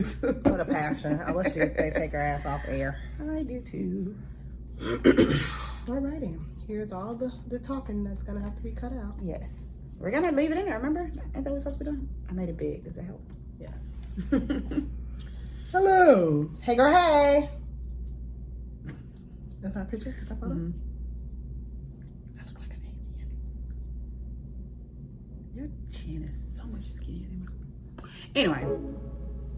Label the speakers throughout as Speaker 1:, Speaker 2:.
Speaker 1: What a passion. I wish they take her ass off air.
Speaker 2: I do too.
Speaker 1: Alrighty. Here's all the talking that's gonna have to be cut out.
Speaker 2: Yes. We're gonna leave it in there, remember? Ain't that what we're supposed to be doing? I made it big. Does that help?
Speaker 1: Yes. Hello. Hey girl, hey. That's our picture? That's our photo?
Speaker 2: Mm-hmm.
Speaker 1: I look like an alien.
Speaker 2: Your chin is so much skinnier than mine. Anyway.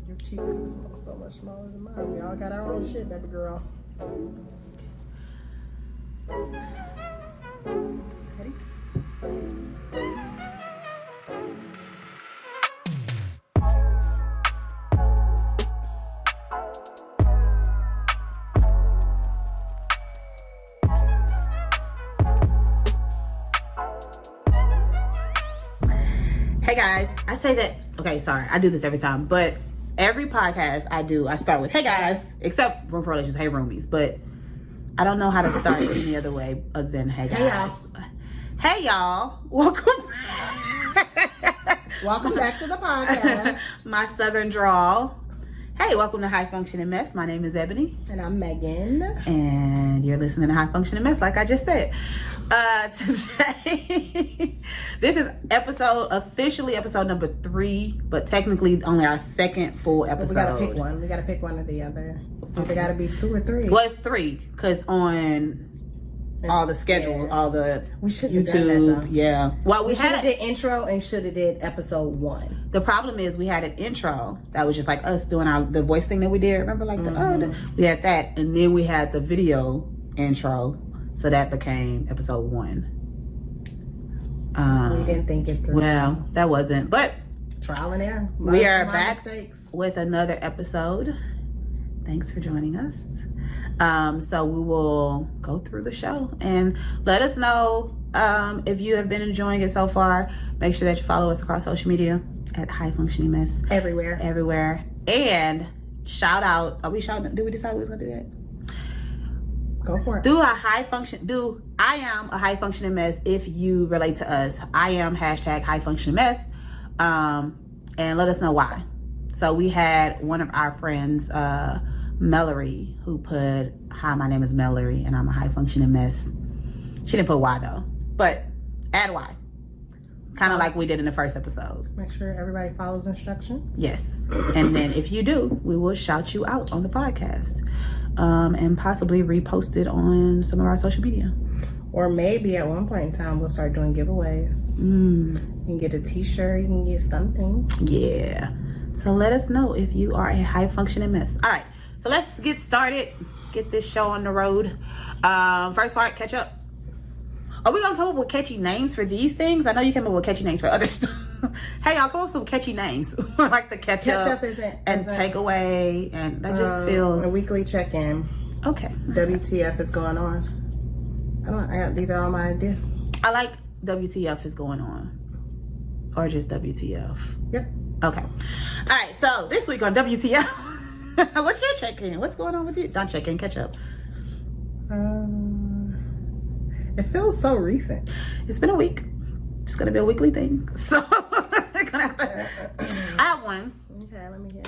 Speaker 1: Your cheeks are so much smaller than mine. We all got our own shit, baby girl.
Speaker 2: Ready? Hey guys, I say that, okay, sorry, I do this every time, but every podcast I do, I start with, hey guys, except Room for Relations, hey roomies, but I don't know how to start any other way other than hey guys. Hey y'all, welcome.
Speaker 1: Welcome back to the podcast.
Speaker 2: My southern drawl. Hey, welcome to High Functioning Mess. My name is Ebony.
Speaker 1: And I'm Megan.
Speaker 2: And you're listening to High Functioning Mess, like I just said. Today, this is officially episode number 3, but technically only our second full episode.
Speaker 1: We gotta pick one. We gotta pick one or the other. So they gotta be 2 or 3.
Speaker 2: Well, it's 3, because on all the schedule, all the
Speaker 1: we should
Speaker 2: YouTube, yeah. Well,
Speaker 1: we should have did intro and should have did episode 1.
Speaker 2: The problem is we had an intro that was just like us doing the voice thing that we did. Remember, like we had that, and then we had the video intro, so that became episode 1.
Speaker 1: We didn't think it through.
Speaker 2: Well, that wasn't, but
Speaker 1: trial and error.
Speaker 2: We are back with another episode. Thanks for joining us. So we will go through the show and let us know if you have been enjoying it so far. Make sure that you follow us across social media at High Functioning Mess. Everywhere. And shout out. Are we shouting? Did we decide we was gonna do that?
Speaker 1: Go for it.
Speaker 2: I am a high functioning mess if you relate to us. I am hashtag high functioning mess. And let us know why. So we had one of our friends, Mellory, who put, hi, my name is Mellory and I'm a high functioning mess. She didn't put why though, but add why. Kind of like we did in the first episode.
Speaker 1: Make sure everybody follows instructions.
Speaker 2: Yes. And then if you do, we will shout you out on the podcast. And possibly repost it on some of our social media.
Speaker 1: Or maybe at one point in time, we'll start doing giveaways. You can get a t-shirt, you can get something.
Speaker 2: Yeah. So let us know if you are a high functioning mess. All right. So let's get started. Get this show on the road. First part, catch up. Are we gonna come up with catchy names for these things? I know you came up with catchy names for other stuff. Hey, y'all, come up with some catchy names. Like the ketchup and takeaway, and that just feels
Speaker 1: a weekly check-in.
Speaker 2: Okay.
Speaker 1: WTF is going on. These are all my ideas.
Speaker 2: I like WTF is going on, or just WTF.
Speaker 1: Yep.
Speaker 2: Okay. All right. So this week on WTF, what's your check-in? What's going on with you? Don't check in. Catch up.
Speaker 1: It feels so recent.
Speaker 2: It's been a week. It's gonna be a weekly thing. So I have one.
Speaker 1: Okay, let me hear.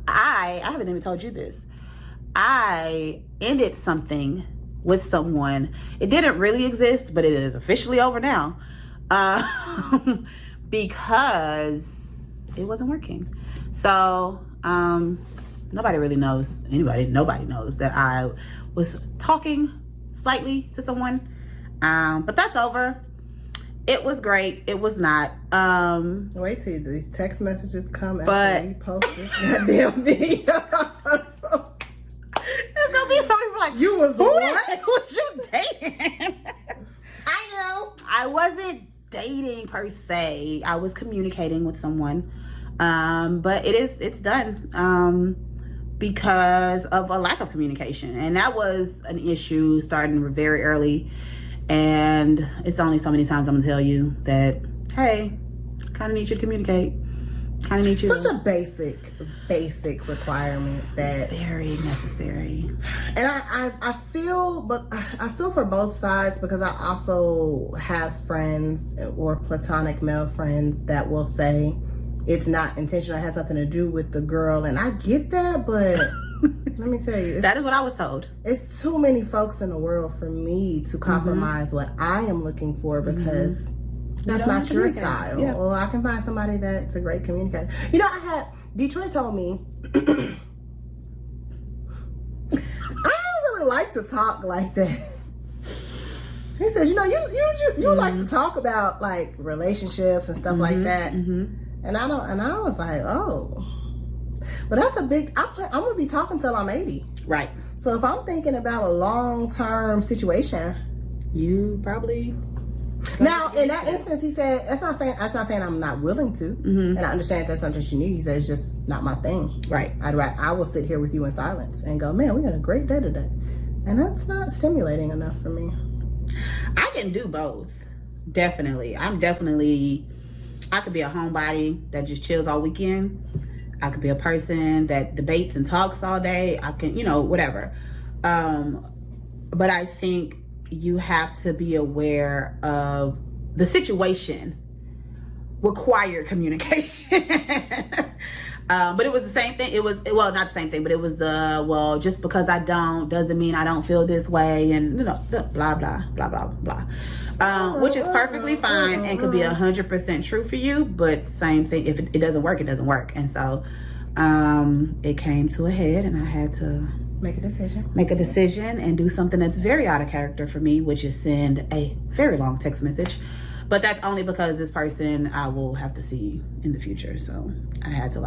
Speaker 2: I haven't even told you this. I ended something with someone. It didn't really exist, but it is officially over now. Because it wasn't working. So nobody really knows. Nobody knows that I was talking slightly to someone, but that's over. It was great. It was not.
Speaker 1: Wait till these text messages come after we post this goddamn video.
Speaker 2: There's gonna be so many people like,
Speaker 1: you was what?
Speaker 2: Who was you dating?
Speaker 1: I know.
Speaker 2: I wasn't dating per se. I was communicating with someone, but it's done. Because of a lack of communication, and that was an issue starting very early. And it's only so many times I'm gonna tell you that, hey, kind of need you to communicate. Kind of need you.
Speaker 1: Such a basic requirement that
Speaker 2: very necessary.
Speaker 1: And I feel for both sides, because I also have friends or platonic male friends that will say, it's not intentional. It has something to do with the girl. And I get that, but let me tell you.
Speaker 2: That is what I was told.
Speaker 1: It's too many folks in the world for me to compromise what I am looking for because that's not your style.
Speaker 2: Yeah.
Speaker 1: Well, I can find somebody that's a great communicator. You know, Detroit told me, I don't really like to talk like that. He says, you know, you like to talk about like relationships and stuff like that. And I was like, oh, but that's a big, I'm going to be talking till I'm 80.
Speaker 2: Right.
Speaker 1: So if I'm thinking about a long-term situation.
Speaker 2: You probably.
Speaker 1: Now, in that instance, he said, that's not saying I'm not willing to. And I understand that's something you need. He said, it's just not my thing.
Speaker 2: Right.
Speaker 1: I will sit here with you in silence and go, man, we had a great day today. And that's not stimulating enough for me.
Speaker 2: I can do both. Definitely. I could be a homebody that just chills all weekend. I could be a person that debates and talks all day. I can, whatever. But I think you have to be aware of the situation required communication. But it was the same thing. It was, well, not the same thing, but it was just because I don't doesn't mean I don't feel this way, and the blah blah blah blah blah, which is perfectly fine and could be 100% true for you. But same thing, if it doesn't work, it doesn't work. And so it came to a head, and I had to make a decision and do something that's very out of character for me, which is send a very long text message. But that's only because this person I will have to see in the future. So I had to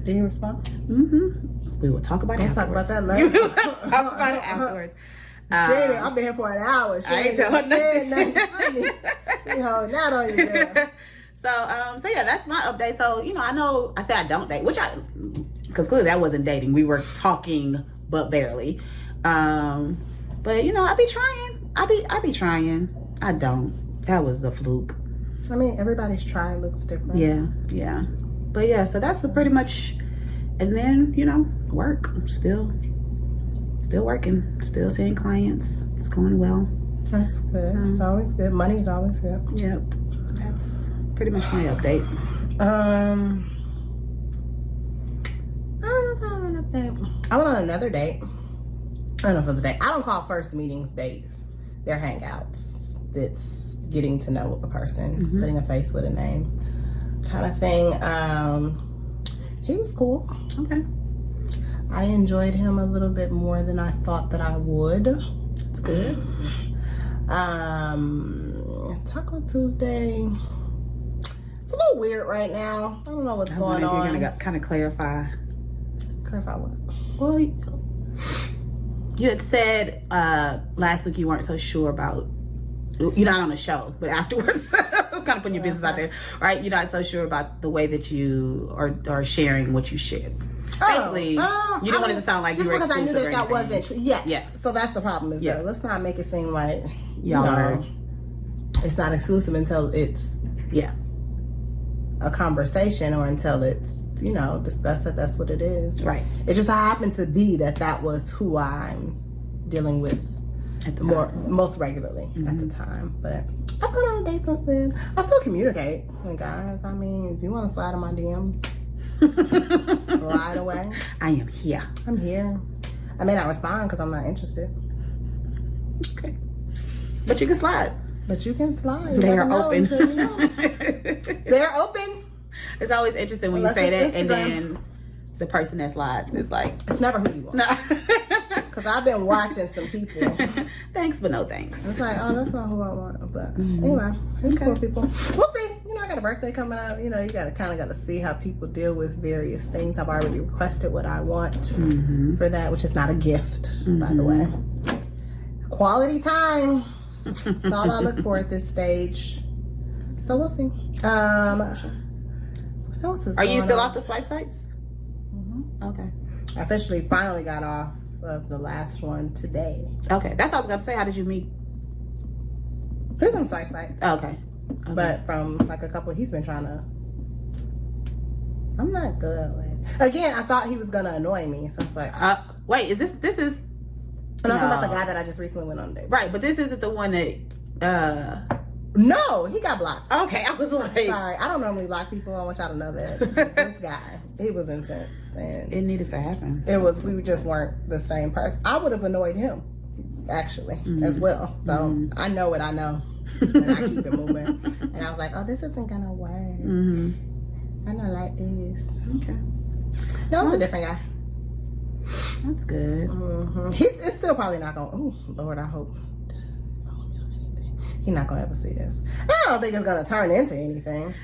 Speaker 1: Did you respond?
Speaker 2: We will talk about it afterwards.
Speaker 1: Talk about that later.
Speaker 2: We will talk about it afterwards.
Speaker 1: Shady, I've been here for an hour.
Speaker 2: I ain't telling nothing.
Speaker 1: She holding out on you, girl.
Speaker 2: So yeah, that's my update. So, I say I don't date, because clearly that wasn't dating. We were talking, but barely. But I be trying. I be trying. I don't. That was a fluke.
Speaker 1: I mean, everybody's try looks different.
Speaker 2: Yeah. But yeah, so that's pretty much, and then, work. Still working. Still seeing clients. It's going well.
Speaker 1: That's good. So, it's always good. Money's always good.
Speaker 2: Yep. That's pretty much my update.
Speaker 1: I don't know if I have an update. I went on another date. I don't know if it was a date. I don't call first meetings dates. They're hangouts. It's getting to know a person, putting a face with a name kind of thing. He was cool. Okay. I enjoyed him a little bit more than I thought that I would. It's good. Taco Tuesday. It's a little weird right now. I don't know what's going on.
Speaker 2: You're gonna kind of clarify.
Speaker 1: Clarify what?
Speaker 2: Well, you had said last week you weren't so sure about. You're not on the show, but afterwards, kind of putting your business out there, right? You're not so sure about the way that you are sharing what you shared. Basically, you didn't want it to sound like you were exclusive.
Speaker 1: Just because I knew that wasn't true. Yeah.
Speaker 2: Yeah.
Speaker 1: So that's the problem. Let's not make it seem like
Speaker 2: y'all
Speaker 1: it's not exclusive until it's a conversation or until it's discussed that that's what it is.
Speaker 2: Right.
Speaker 1: It just happened to be that was who I'm dealing with at the most regularly at the time. But I've gone on a date since then. I still communicate with guys. I mean, if you want to slide in my DMs, slide away.
Speaker 2: I am here.
Speaker 1: I'm here. I may not respond because I'm not interested.
Speaker 2: Okay. But you can slide.
Speaker 1: They are open. They're open.
Speaker 2: It's always interesting when you say that, Instagram. And then the person that slides is like,
Speaker 1: it's never who you want. No. Because I've been watching some people.
Speaker 2: Thanks, but no thanks.
Speaker 1: It's like, oh, that's not who I want. But anyway, it's cool people. We'll see. I got a birthday coming up. You got to see how people deal with various things. I've already requested what I want for that, which is not a gift, by the way. Quality time. That's all I look for at this stage. So we'll see. What else is
Speaker 2: Are you still
Speaker 1: on?
Speaker 2: off the swipe sites? Okay.
Speaker 1: I officially finally got off of the last one today.
Speaker 2: Okay, that's what I was going to say. How did you meet?
Speaker 1: He's on site.
Speaker 2: Okay.
Speaker 1: But from a couple, he's been trying to. I'm not good with. Again, I thought he was gonna annoy me, so it's like.
Speaker 2: Wait, is this is?
Speaker 1: I'm not talking about the guy that I just recently went on a date.
Speaker 2: Right, but this isn't the one that
Speaker 1: No, he got blocked.
Speaker 2: Okay, I was like...
Speaker 1: Sorry, I don't normally block people. I want y'all to know that. This guy, he was intense. And
Speaker 2: it needed to happen.
Speaker 1: We just weren't the same person. I would have annoyed him, actually, as well. So I know what I know. And I keep it moving. And I was like, oh, this isn't going to work. I don't like this.
Speaker 2: Okay.
Speaker 1: No, it's a different guy.
Speaker 2: That's good.
Speaker 1: It's still probably not going to... Oh, Lord, I hope... He's not gonna ever see this. I don't think it's gonna turn into anything.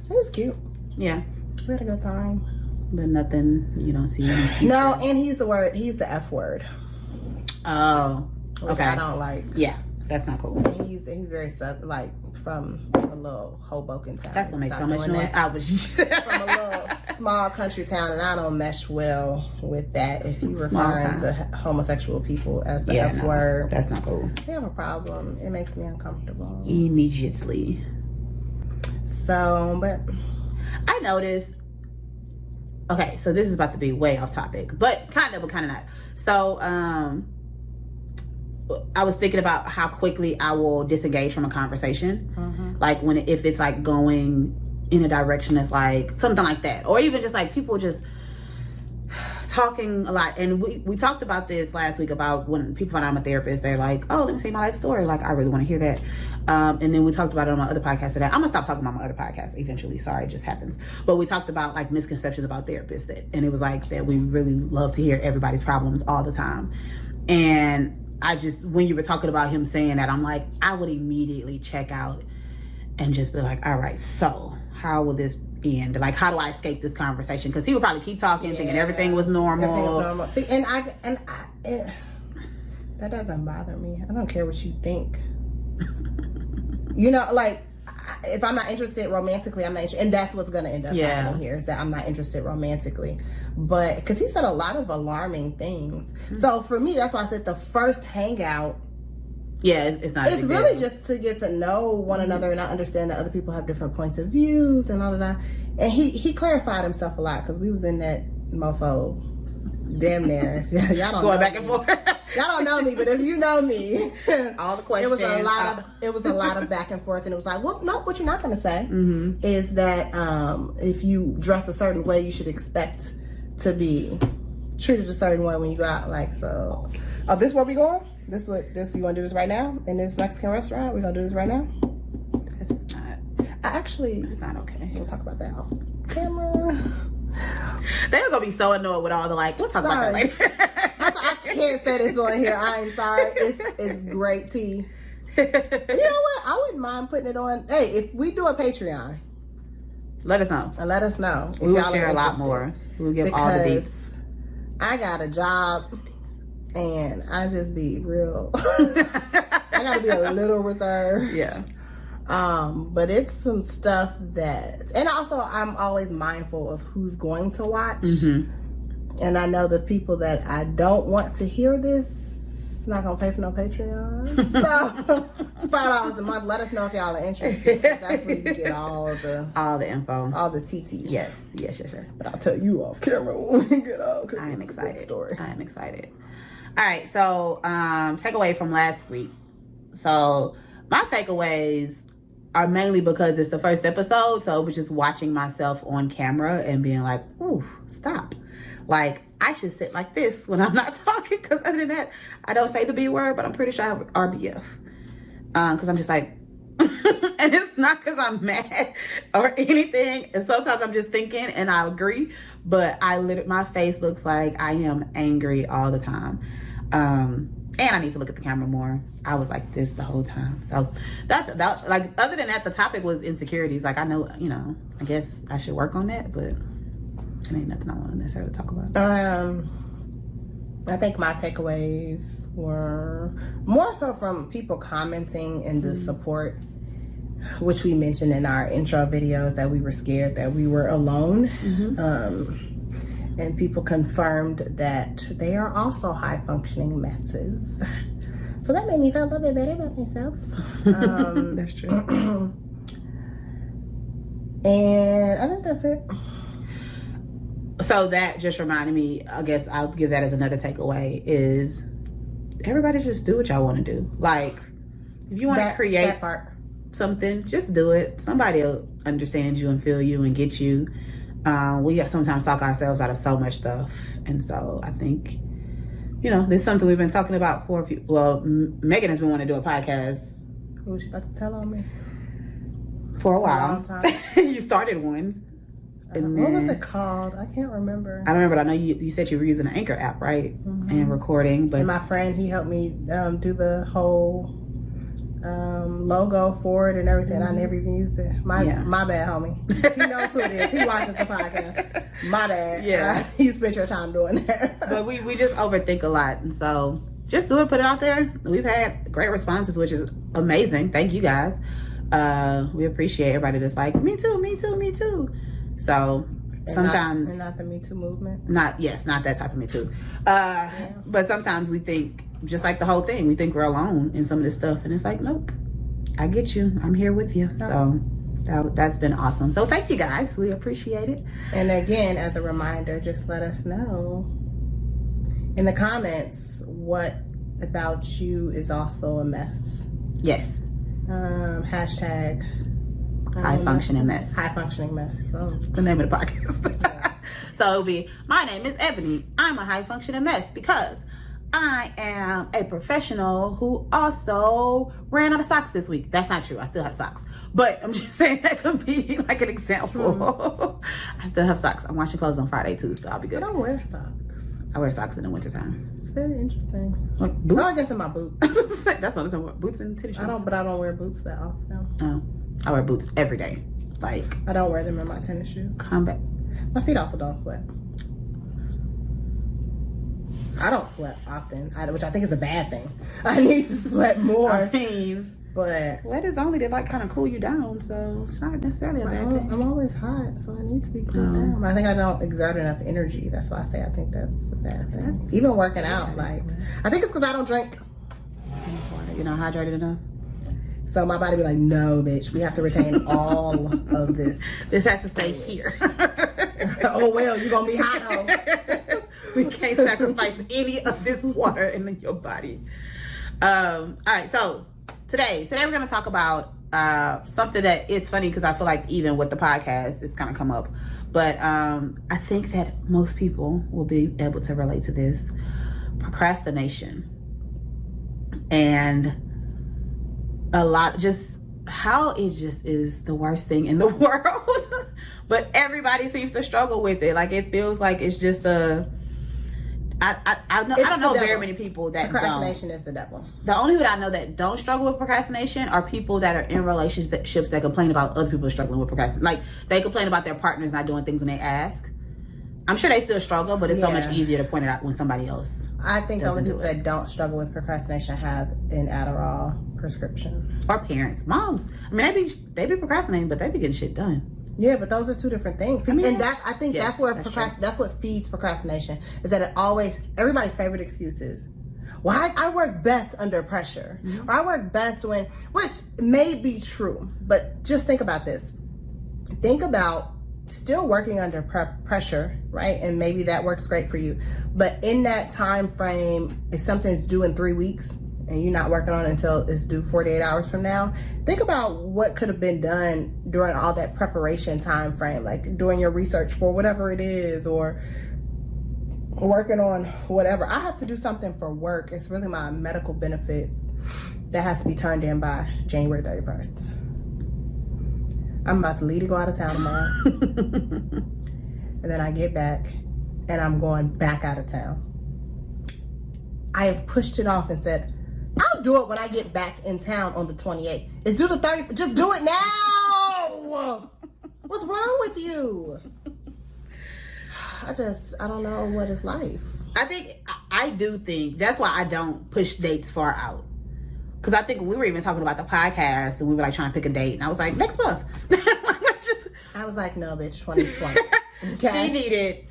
Speaker 1: He's cute.
Speaker 2: Yeah.
Speaker 1: We had a good time.
Speaker 2: But nothing, you don't see anything.
Speaker 1: No, and he used the F word.
Speaker 2: Oh.
Speaker 1: Which I don't like.
Speaker 2: Yeah, that's not cool.
Speaker 1: And he's very like from a little Hoboken town.
Speaker 2: That's gonna make so much noise. I was
Speaker 1: from a little small country town, and I don't mesh well with that. If you referring to homosexual people as the F word,
Speaker 2: that's not cool.
Speaker 1: They have a problem. It makes me uncomfortable
Speaker 2: immediately.
Speaker 1: So, but
Speaker 2: I noticed. Okay, so this is about to be way off topic, but kind of not. So, I was thinking about how quickly I will disengage from a conversation. Like if it's like going in a direction that's like something like that, or even just like people just talking a lot. And we talked about this last week about when people find out I'm a therapist, they're like, oh, let me say my life story. Like, I really want to hear that. And then we talked about it on my other podcast today. I'm gonna stop talking about my other podcast eventually. Sorry, it just happens. But we talked about like misconceptions about therapists, and it was like that we really love to hear everybody's problems all the time. And I just, when you were talking about him saying that, I'm like, I would immediately check out and just be like, all right, so how will this end? Like, how do I escape this conversation? Because he would probably keep talking, thinking everything was normal.
Speaker 1: Everything's normal. See, and that doesn't bother me. I don't care what you think. You know, like, if I'm not interested romantically, I'm not interested. And that's what's going to end up happening here, is that I'm not interested romantically. But, because he said a lot of alarming things. So, for me, that's why I said the first hangout,
Speaker 2: it's not.
Speaker 1: It's really just to get to know one another and I understand that other people have different points of views and all of that. And he clarified himself a lot, because we was in that mofo damn near. Y'all don't
Speaker 2: going back and forth.
Speaker 1: Y'all don't know me, but if you know me,
Speaker 2: all the questions.
Speaker 1: It was a lot of back and forth, and it was like, well, no, what you're not going to say is that if you dress a certain way, you should expect to be treated a certain way when you go out. Like, so, this where we going? You want to do this right now in this Mexican restaurant? We gonna do this right now?
Speaker 2: That's not.
Speaker 1: It's
Speaker 2: not okay.
Speaker 1: We'll talk about that off camera.
Speaker 2: They're gonna be so annoyed with all the like. We'll talk about that later.
Speaker 1: I can't say this on here. I'm sorry. It's great tea. You know what? I wouldn't mind putting it on. Hey, if we do a Patreon,
Speaker 2: let us know.
Speaker 1: Let us know.
Speaker 2: We will share a lot more. We'll give all the deets.
Speaker 1: I got a job. And I just be real. I gotta be a little reserved.
Speaker 2: Yeah.
Speaker 1: But it's some stuff that, and also I'm always mindful of who's going to watch. And I know the people that I don't want to hear this, not gonna pay for no Patreon. So $5 a month. Let us know if y'all are interested. That's where you get all the info, all the TT.
Speaker 2: Yes.
Speaker 1: But I'll tell you off camera when we get out.
Speaker 2: I am excited.
Speaker 1: Story.
Speaker 2: I am excited. All right, so takeaway from last week. So my takeaways are mainly because it's the first episode, so I was just watching myself on camera and being like, ooh, stop. Like, I should sit like this when I'm not talking, because other than that, I don't say the B word, but I'm pretty sure I have RBF. Because I'm just like, and it's not because I'm mad or anything. And sometimes I'm just thinking, and I agree, but my face looks like I am angry all the time. And I need to look at the camera more. I was like this the whole time. So that's like, other than that, the topic was insecurities. Like, I know, I guess I should work on that, but it ain't nothing I want to necessarily talk about.
Speaker 1: I think my takeaways were more so from people commenting and the support, which we mentioned in our intro videos, that we were scared that we were alone. And people confirmed that they are also high-functioning messes. So that made me feel a little bit better about myself.
Speaker 2: That's true.
Speaker 1: And I think that's it.
Speaker 2: So that just reminded me, I guess I'll give that as another takeaway, is everybody just do what y'all want to do. Like, if you want to create something, just do it. Somebody will understand you and feel you and get you. We sometimes talk ourselves out of so much stuff. And so I think, you know, this is something we've been talking about for a few, well, Megan has been wanting to do a podcast.
Speaker 1: What was she about to tell on me?
Speaker 2: For a while.
Speaker 1: A long time.
Speaker 2: You started one.
Speaker 1: What was it called? I can't remember.
Speaker 2: I don't remember, but I know you said you were using an Anchor app, right? And recording. But
Speaker 1: and my friend, he helped me do the whole logo for it and everything. I never even used it. My bad, homie. He knows who it is. He watches the podcast. My bad.
Speaker 2: Yeah.
Speaker 1: You spent your time doing that.
Speaker 2: But we just overthink a lot. And so just do it, put it out there. We've had great responses, which is amazing. Thank you guys. We appreciate everybody that's like, me too, me too, me too. So sometimes
Speaker 1: not the Me Too movement.
Speaker 2: Not that type of Me Too. But sometimes we think, just like the whole thing, we think we're alone in some of this stuff, and it's like, nope, I get you. I'm here with you. So that's been awesome. So thank you guys. We appreciate it.
Speaker 1: And again, as a reminder, just let us know in the comments what about you is also a mess.
Speaker 2: Yes.
Speaker 1: Hashtag
Speaker 2: high functioning mess.
Speaker 1: High functioning mess. Oh.
Speaker 2: The name of the podcast. Yeah. So it'll be, my name is Ebony. I'm a high functioning mess because I am a professional who also ran out of socks this week. That's not true. I still have socks. But I'm just saying that could be like an example. I still have socks. I'm washing clothes on Friday too, so I'll be good.
Speaker 1: I don't wear socks.
Speaker 2: I wear socks in the wintertime.
Speaker 1: It's very interesting.
Speaker 2: Like boots?
Speaker 1: I guess in my boots.
Speaker 2: That's what I'm talking about. Boots and tennis shoes.
Speaker 1: I don't wear boots that often.
Speaker 2: Oh, I wear boots every day. Like,
Speaker 1: I don't wear them in my tennis shoes.
Speaker 2: Combat.
Speaker 1: My feet also don't sweat. I don't sweat often, which I think is a bad thing. I need to sweat more.
Speaker 2: I mean,
Speaker 1: but
Speaker 2: sweat is only to like kind of cool you down, so it's not necessarily a bad thing.
Speaker 1: I'm always hot, so I need to be cooled down. I think I don't exert enough energy. That's why I say I think that's a bad thing. Even working out, like, I think it's because I don't drink.
Speaker 2: You're not hydrated enough.
Speaker 1: So my body be like, no, bitch, we have to retain all of this.
Speaker 2: This has to stay here.
Speaker 1: Oh, well, you're going to be hot, oh.
Speaker 2: We can't sacrifice any of this water in your body. All right, so today we're going to talk about something that it's funny because I feel like even with the podcast, it's kind of come up. But I think that most people will be able to relate to this. Procrastination. And a lot, just how it just is the worst thing in the world. But everybody seems to struggle with it. Like, it feels like it's just I don't know very many people that
Speaker 1: procrastination is the devil.
Speaker 2: The only people that I know that don't struggle with procrastination are people that are in relationships that complain about other people struggling with procrastination. Like, they complain about their partners not doing things when they ask. I'm sure they still struggle, but it's so much easier to point it out when somebody else.
Speaker 1: I think the only people that don't struggle with procrastination have an Adderall prescription.
Speaker 2: Or parents, moms. I mean, they be procrastinating, but they be getting shit done.
Speaker 1: Yeah, but those are two different things. I mean, and I think that's where that's what feeds procrastination. Is that everybody's favorite excuse is, well, I work best under pressure. Mm-hmm. Or I work best when, which may be true, but just think about this. Think about still working under pressure, right? And maybe that works great for you. But in that time frame, if something's due in 3 weeks and you're not working on it until it's due 48 hours from now, think about what could have been done during all that preparation time frame, like doing your research for whatever it is, or working on whatever. I have to do something for work. It's really my medical benefits that has to be turned in by January 31st. I'm about to leave to go out of town tomorrow. And then I get back and I'm going back out of town. I have pushed it off and said, I'll do it when I get back in town on the 28th. It's due the 30th. Just do it now. What's wrong with you? I don't know what is life.
Speaker 2: I do think that's why I don't push dates far out. Because I think we were even talking about the podcast and we were like trying to pick a date. And I was like, next month.
Speaker 1: I was like, no, bitch, 2020. Okay.
Speaker 2: She needed,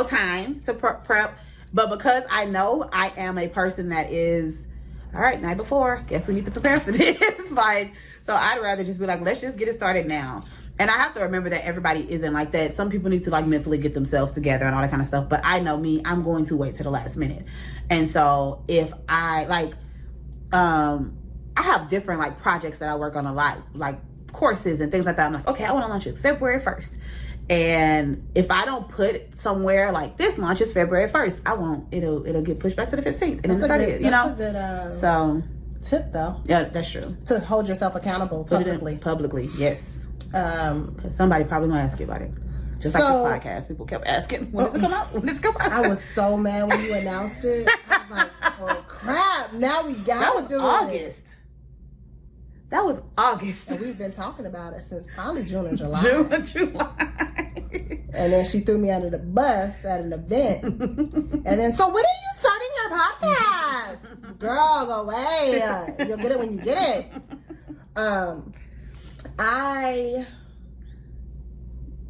Speaker 2: time to prep. But because I know I am a person that is, all right, night before, guess we need to prepare for this. So I'd rather just be like, let's just get it started now. And I have to remember that everybody isn't like that. Some people need to mentally get themselves together and all that kind of stuff. But I know me, I'm going to wait till the last minute. And so if I I have different like projects that I work on a lot, like courses and things like that. I'm like, okay, I want to launch it February 1st. And if I don't put it somewhere like this launch is February 1st, I won't. It'll get pushed back to the 15th and then the 30th.
Speaker 1: That's a good so tip though.
Speaker 2: Yeah, that's true.
Speaker 1: To hold yourself accountable publicly.
Speaker 2: Publicly, yes. Because somebody probably gonna ask you about it. Just like this podcast, people kept asking, when does it come out? When does it come out?
Speaker 1: I was so mad when you announced it. I was like, oh crap! Now we got to do
Speaker 2: August. That was August.
Speaker 1: And we've been talking about it since probably June or July.
Speaker 2: June or July.
Speaker 1: And then she threw me under the bus at an event. And then, so when are you starting your podcast? Girl, go away. You'll get it when you get it.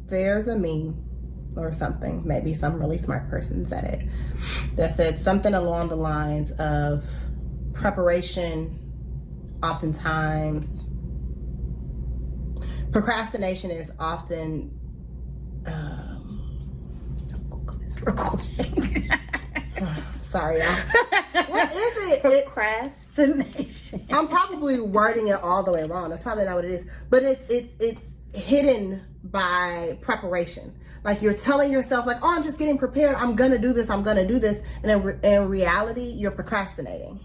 Speaker 1: There's a meme or something, maybe some really smart person said it, that said something along the lines of preparation, oftentimes, procrastination is often, Google this real quick. Sorry, what is it?
Speaker 2: Procrastination.
Speaker 1: I'm probably wording it all the way wrong. That's probably not what it is. But it's hidden by preparation. Like you're telling yourself, like, oh, I'm just getting prepared. I'm gonna do this. I'm gonna do this. And in reality, you're procrastinating.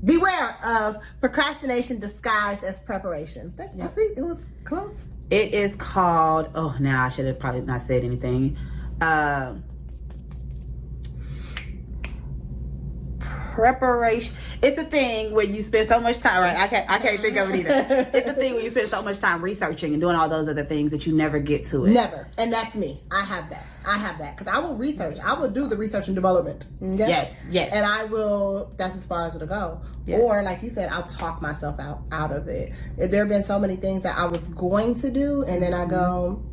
Speaker 1: Beware of procrastination disguised as preparation. I see, it was close.
Speaker 2: It is called. Oh, now I should have probably not said anything. Preparation. It's a thing where you spend so much time. Right? I can't think of it either. It's a thing where you spend so much time researching and doing all those other things that you never get to it.
Speaker 1: Never. And that's me. I have that because I will research. I will do the research and development. Okay?
Speaker 2: Yes.
Speaker 1: And I will. That's as far as it'll go. Yes. Or like you said, I'll talk myself out of it. There have been so many things that I was going to do, and then I go.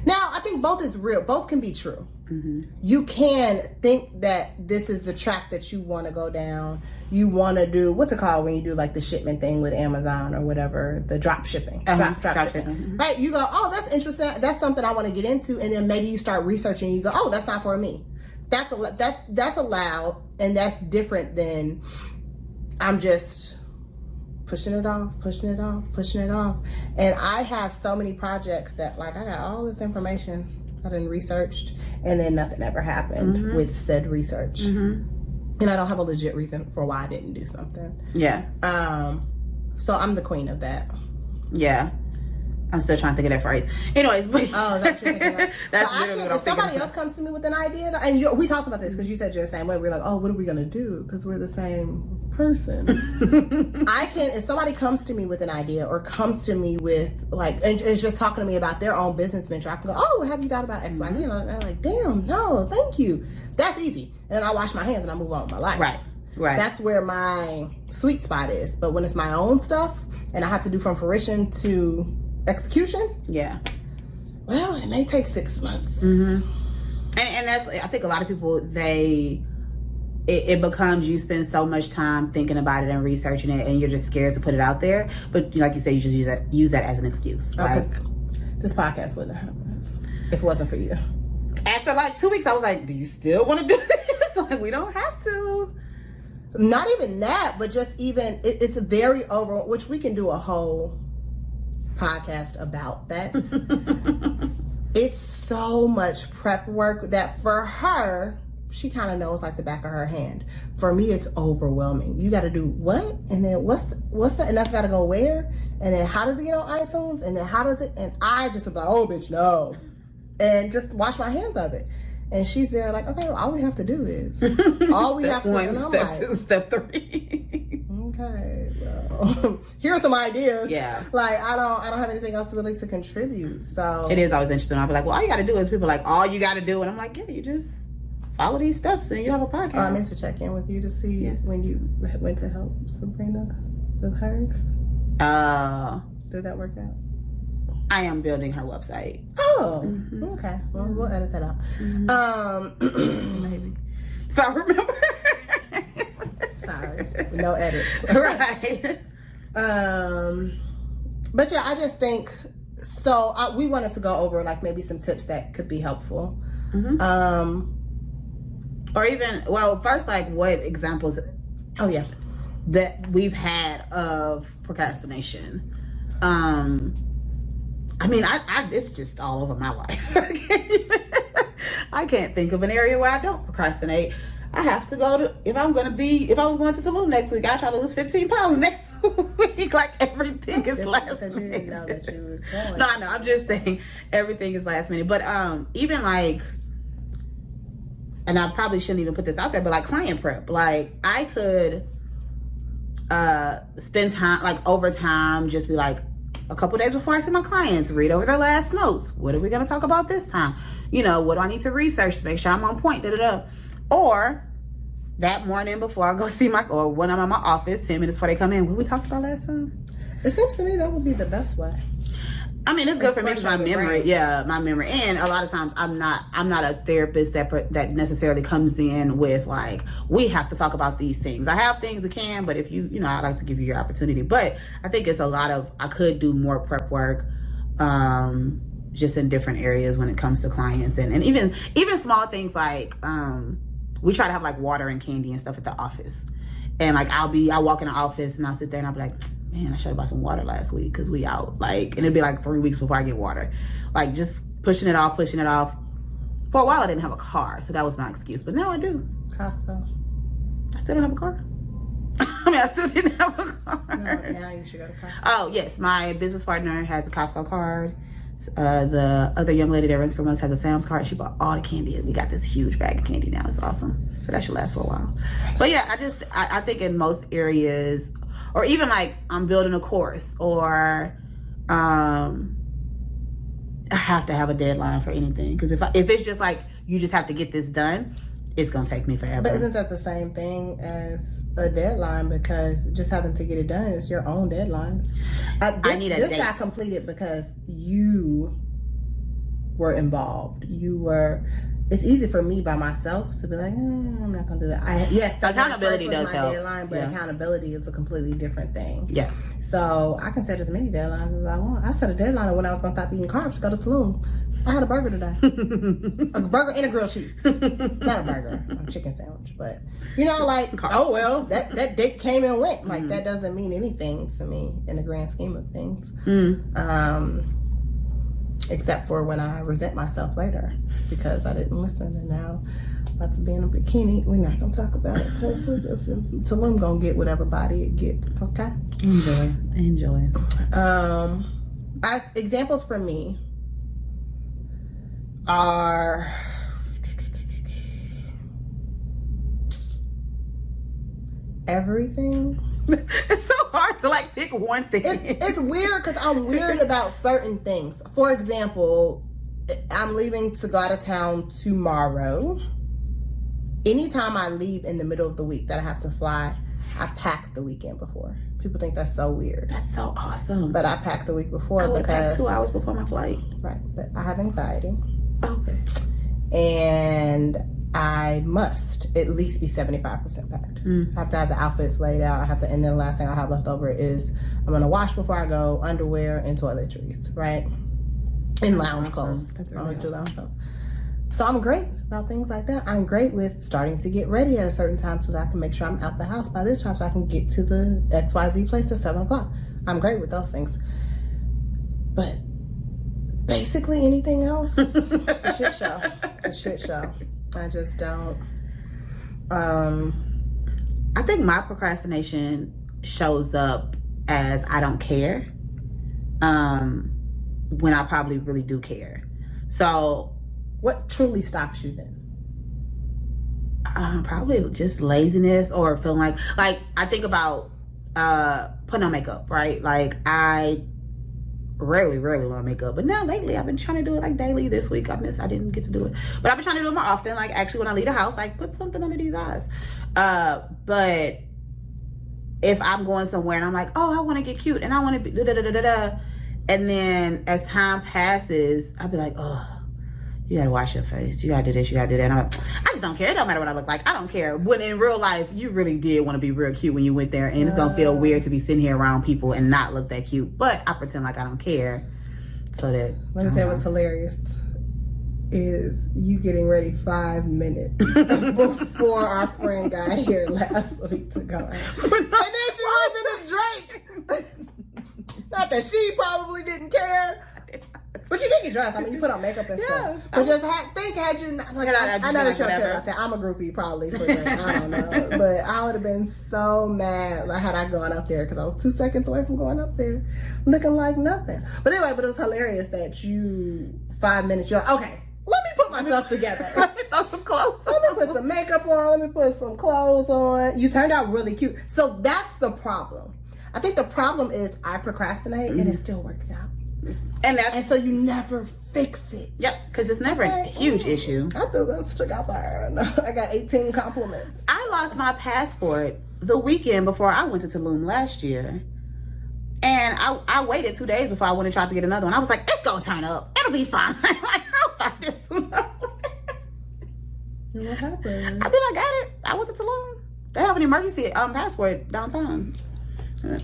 Speaker 1: Now I think both is real. Both can be true. Mm-hmm. You can think that this is the track that you want to go down. You want to do, what's it called when you do like the shipment thing with Amazon or whatever, the drop shipping, drop shipping. Mm-hmm. Right? You go, oh, that's interesting. That's something I want to get into. And then maybe you start researching and you go, oh, that's not for me. That's allowed, and that's different than I'm just pushing it off. And I have so many projects that like I got all this information I done researched, and then nothing ever happened with said research. Mm-hmm. And I don't have a legit reason for why I didn't do something. Yeah. So I'm the queen of that.
Speaker 2: Yeah. I'm still trying to think of that phrase. Anyways, but
Speaker 1: oh, that's what you're thinking of. That's if somebody else comes to me with an idea, and we talked about this because you said you're the same way. We're like, oh, what are we gonna do? Because we're the same person. I can, if somebody comes to me with an idea or comes to me with like, and is just talking to me about their own business venture, I can go, oh, have you thought about X, Y, Z? And I'm like, damn, no, thank you. That's easy. And then I wash my hands and I move on with my life. Right. That's where my sweet spot is. But when it's my own stuff and I have to do from fruition to execution, well, it may take 6 months. Mm-hmm.
Speaker 2: And that's, I think a lot of people, it becomes, you spend so much time thinking about it and researching it, and you're just scared to put it out there. But like you said, you just use that as an excuse. Like,
Speaker 1: this podcast wouldn't happen if it wasn't for you.
Speaker 2: After like 2 weeks, I was like, do you still want to do this? Like, we don't have to.
Speaker 1: Not even that, but just even, it's very over, which we can do a whole podcast about that. It's so much prep work that for her, she kind of knows like the back of her hand. For me, it's overwhelming. You got to do what? And then what's the, and that's got to go where? And then how does it get on iTunes? And then how does it, and I just was like, oh bitch, no. And just wash my hands of it. And she's very like, okay, well, all we have to do is, all we have to do is
Speaker 2: step 2, step 3.
Speaker 1: Okay, well, here are some ideas.
Speaker 2: Yeah.
Speaker 1: Like, I don't have anything else really to contribute. So
Speaker 2: it is always interesting. I'll be like, well, all you got to do is, people are like, all you got to do. And I'm like, yeah, you just follow these steps and you have a podcast.
Speaker 1: I meant to check in with you to see when you went to help Sabrina with hers. Did that work out?
Speaker 2: I am building her website.
Speaker 1: Oh, okay. Well, we'll edit that out.
Speaker 2: Maybe. If I remember.
Speaker 1: Sorry. No edits.
Speaker 2: Right.
Speaker 1: But yeah, I just think, so we wanted to go over like maybe some tips that could be helpful.
Speaker 2: Or even, well, first, like what examples?
Speaker 1: Oh yeah.
Speaker 2: that we've had of procrastination. I mean, I it's just all over my life. I can't think of an area where I don't procrastinate. I have to go to, if I was going to Tulum next week, I try to lose 15 pounds next week. Like, everything
Speaker 1: That's
Speaker 2: is last
Speaker 1: because
Speaker 2: minute.
Speaker 1: you didn't know that you were going.
Speaker 2: No, I know. I'm just saying everything is last minute. But even like, and I probably shouldn't even put this out there, but like client prep. Like, I could spend time, like overtime, just be like, a couple days before I see my clients, read over their last notes. What are we going to talk about this time? You know, what do I need to research to make sure I'm on point? Or that morning before I go see or when I'm in my office, 10 minutes before they come in, what we talked about last time?
Speaker 1: It seems to me that would be the best way.
Speaker 2: I mean, it's good for me because my memory. Right. Yeah, my memory. And a lot of times I'm not a therapist that necessarily comes in with like, we have to talk about these things. I have things we can, but if you know, I like to give you your opportunity. But I think it's I could do more prep work, just in different areas when it comes to clients and even small things like, we try to have like water and candy and stuff at the office. And like, I'll walk in the office and I'll sit there and I'll be like, man, I should have bought some water last week because we out. Like, and it'd be like 3 weeks before I get water. Like, just pushing it off. For a while, I didn't have a car, so that was my excuse. But now I do.
Speaker 1: Costco.
Speaker 2: I still don't have a car. I mean, I still didn't have a car.
Speaker 1: No, now you should go to Costco.
Speaker 2: Oh, yes. My business partner has a Costco card. The other young lady that runs from us has a Sam's card. She bought all the candy. We got this huge bag of candy now. It's awesome. So that should last for a while. But yeah, I think in most areas, or even like I'm building a course, or I have to have a deadline for anything. Because if it's just like, you just have to get this done, it's going to take me forever.
Speaker 1: But isn't that the same thing as a deadline? Because just having to get it done is your own deadline.
Speaker 2: I need a date.
Speaker 1: This got completed because you were involved. It's easy for me by myself to be like, I'm not gonna do that. Yes,
Speaker 2: accountability does help.
Speaker 1: Deadline, but accountability is a completely different thing.
Speaker 2: Yeah.
Speaker 1: So I can set as many deadlines as I want. I set a deadline of when I was gonna stop eating carbs to go to Tulum. I had a burger today. A burger and a grilled cheese. Not a burger, a chicken sandwich. But you know, like, carbs. Oh well, that date came and went. Like, that doesn't mean anything to me in the grand scheme of things. Except for when I resent myself later because I didn't listen, and now I'm about to be in a bikini. We're not gonna talk about it because Tulum gonna get whatever body it gets. Okay.
Speaker 2: Enjoy.
Speaker 1: Examples for me are everything.
Speaker 2: It's so hard to like pick one thing.
Speaker 1: It's weird because I'm weird about certain things. For example, I'm leaving to go out of town tomorrow. Anytime I leave in the middle of the week that I have to fly, I pack the weekend before. People think that's so weird.
Speaker 2: That's so awesome.
Speaker 1: But I pack the week before
Speaker 2: because
Speaker 1: pack
Speaker 2: 2 hours before my flight.
Speaker 1: Right, but I have anxiety.
Speaker 2: Okay.
Speaker 1: And I must at least be 75% packed. I have to have the outfits laid out. And then the last thing I have left over is I'm gonna wash before I go, underwear and toiletries, right? And lounge clothes.
Speaker 2: That's
Speaker 1: really awesome. Do lounge clothes. So I'm great about things like that. I'm great with starting to get ready at a certain time so that I can make sure I'm out the house by this time so I can get to the XYZ place at 7 o'clock. I'm great with those things. But basically anything else, it's a shit show. It's a shit show. I just don't.
Speaker 2: I think my procrastination shows up as I don't care, when I probably really do care. So
Speaker 1: what truly stops you then?
Speaker 2: Probably just laziness, or feeling like I think about putting on makeup, right? Like, I rarely wear makeup, but now lately I've been trying to do it like daily. This week I didn't get to do it, but I've been trying to do it more often. Like, actually, when I leave the house, like, put something under these eyes. But if I'm going somewhere and I'm like, oh, I want to get cute and I want to be da-da-da-da-da, and then as time passes, I'll be like, oh, you gotta wash your face, you gotta do this, you gotta do that. And I'm like, I just don't care. It don't matter what I look like. I don't care. When in real life, you really did want to be real cute when you went there, and it's gonna feel weird to be sitting here around people and not look that cute. But I pretend like I don't care, so that.
Speaker 1: Let me tell you what's hilarious is you getting ready 5 minutes before our friend got here last week to go out. And then she was in a Drake. Not that she probably didn't care. But you did get dressed. I mean, you put on makeup and stuff. But just had you not, like, I know that you don't care about that. I'm a groupie probably for Drake. I don't know. But I would have been so mad like, had I gone up there, because I was 2 seconds away from going up there looking like nothing. But anyway, it was hilarious that 5 minutes, you're like, okay, let me put myself together.
Speaker 2: Let me throw some clothes on.
Speaker 1: Let me put some makeup on. Let me put some clothes on. You turned out really cute. So that's the problem. I think the problem is I procrastinate and it still works out. And so you never fix it.
Speaker 2: Yep, because it's never a huge issue.
Speaker 1: I threw this together and I got 18 compliments.
Speaker 2: I lost my passport the weekend before I went to Tulum last year. And I waited 2 days before I went and tried to get another one. I was like, it's going to turn up. It'll be fine. Like, I'll find this one.
Speaker 1: What happened?
Speaker 2: I got it. I went to Tulum. They have an emergency passport downtown.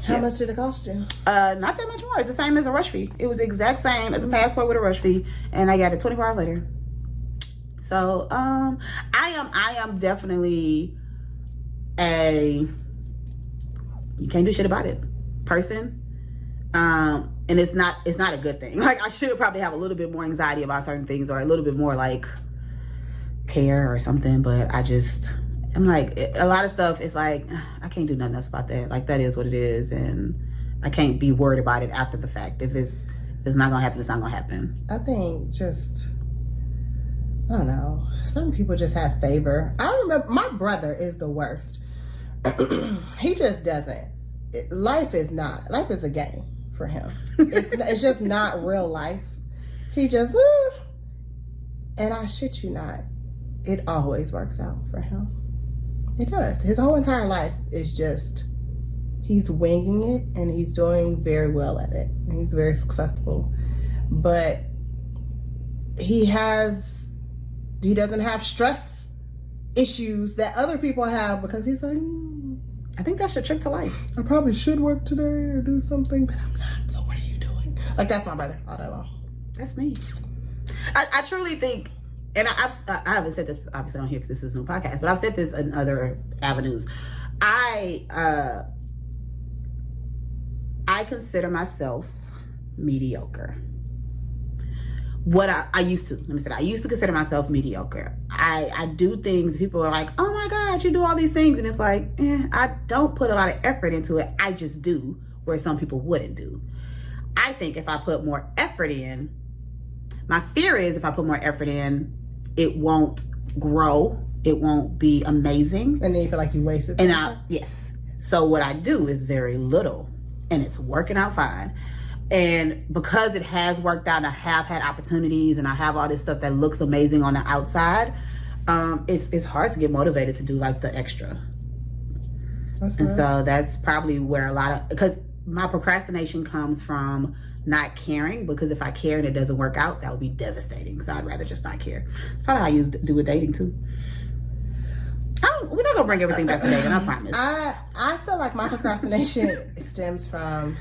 Speaker 1: How much did it cost you?
Speaker 2: Not that much more. It's the same as a rush fee. It was the exact same as a passport with a rush fee, and I got it 24 hours later. So, I am definitely you can't do shit about it person. And it's not a good thing. Like, I should probably have a little bit more anxiety about certain things, or a little bit more like care or something, but I'm like, a lot of stuff is like, I can't do nothing else about that. Like, that is what it is, and I can't be worried about it after the fact. If it's not gonna happen, it's not gonna happen.
Speaker 1: I think I don't know. Certain people just have favor. I remember my brother is the worst. He just doesn't. Life is a game for him. It's just not real life. He just, and I shit you not, it always works out for him. It does. His whole entire life is just, he's winging it, and he's doing very well at it. And he's very successful. But he doesn't have stress issues that other people have, because he's like,
Speaker 2: I think that's your trick to life.
Speaker 1: I probably should work today or do something, but I'm not. So what are you doing? Like, that's my brother all day long.
Speaker 2: That's me. I truly think, and I haven't said this obviously on here because this is a new podcast, but I've said this in other avenues. I consider myself mediocre. I used to consider myself mediocre. I do things, people are like, oh my God, you do all these things. And it's like, I don't put a lot of effort into it. I just do, where some people wouldn't do. I think if I put more effort in, my fear is if I put more effort in, it won't grow. It won't be amazing.
Speaker 1: And then you feel like you wasted.
Speaker 2: Yes. So what I do is very little, and it's working out fine. And because it has worked out, and I have had opportunities, and I have all this stuff that looks amazing on the outside, it's hard to get motivated to do like the extra. So that's probably where because my procrastination comes from not caring, because if I care and it doesn't work out, that would be devastating. So I'd rather just not care. Probably how I do with dating too. We're not gonna bring everything back to dating, I promise.
Speaker 1: I feel like my procrastination stems from,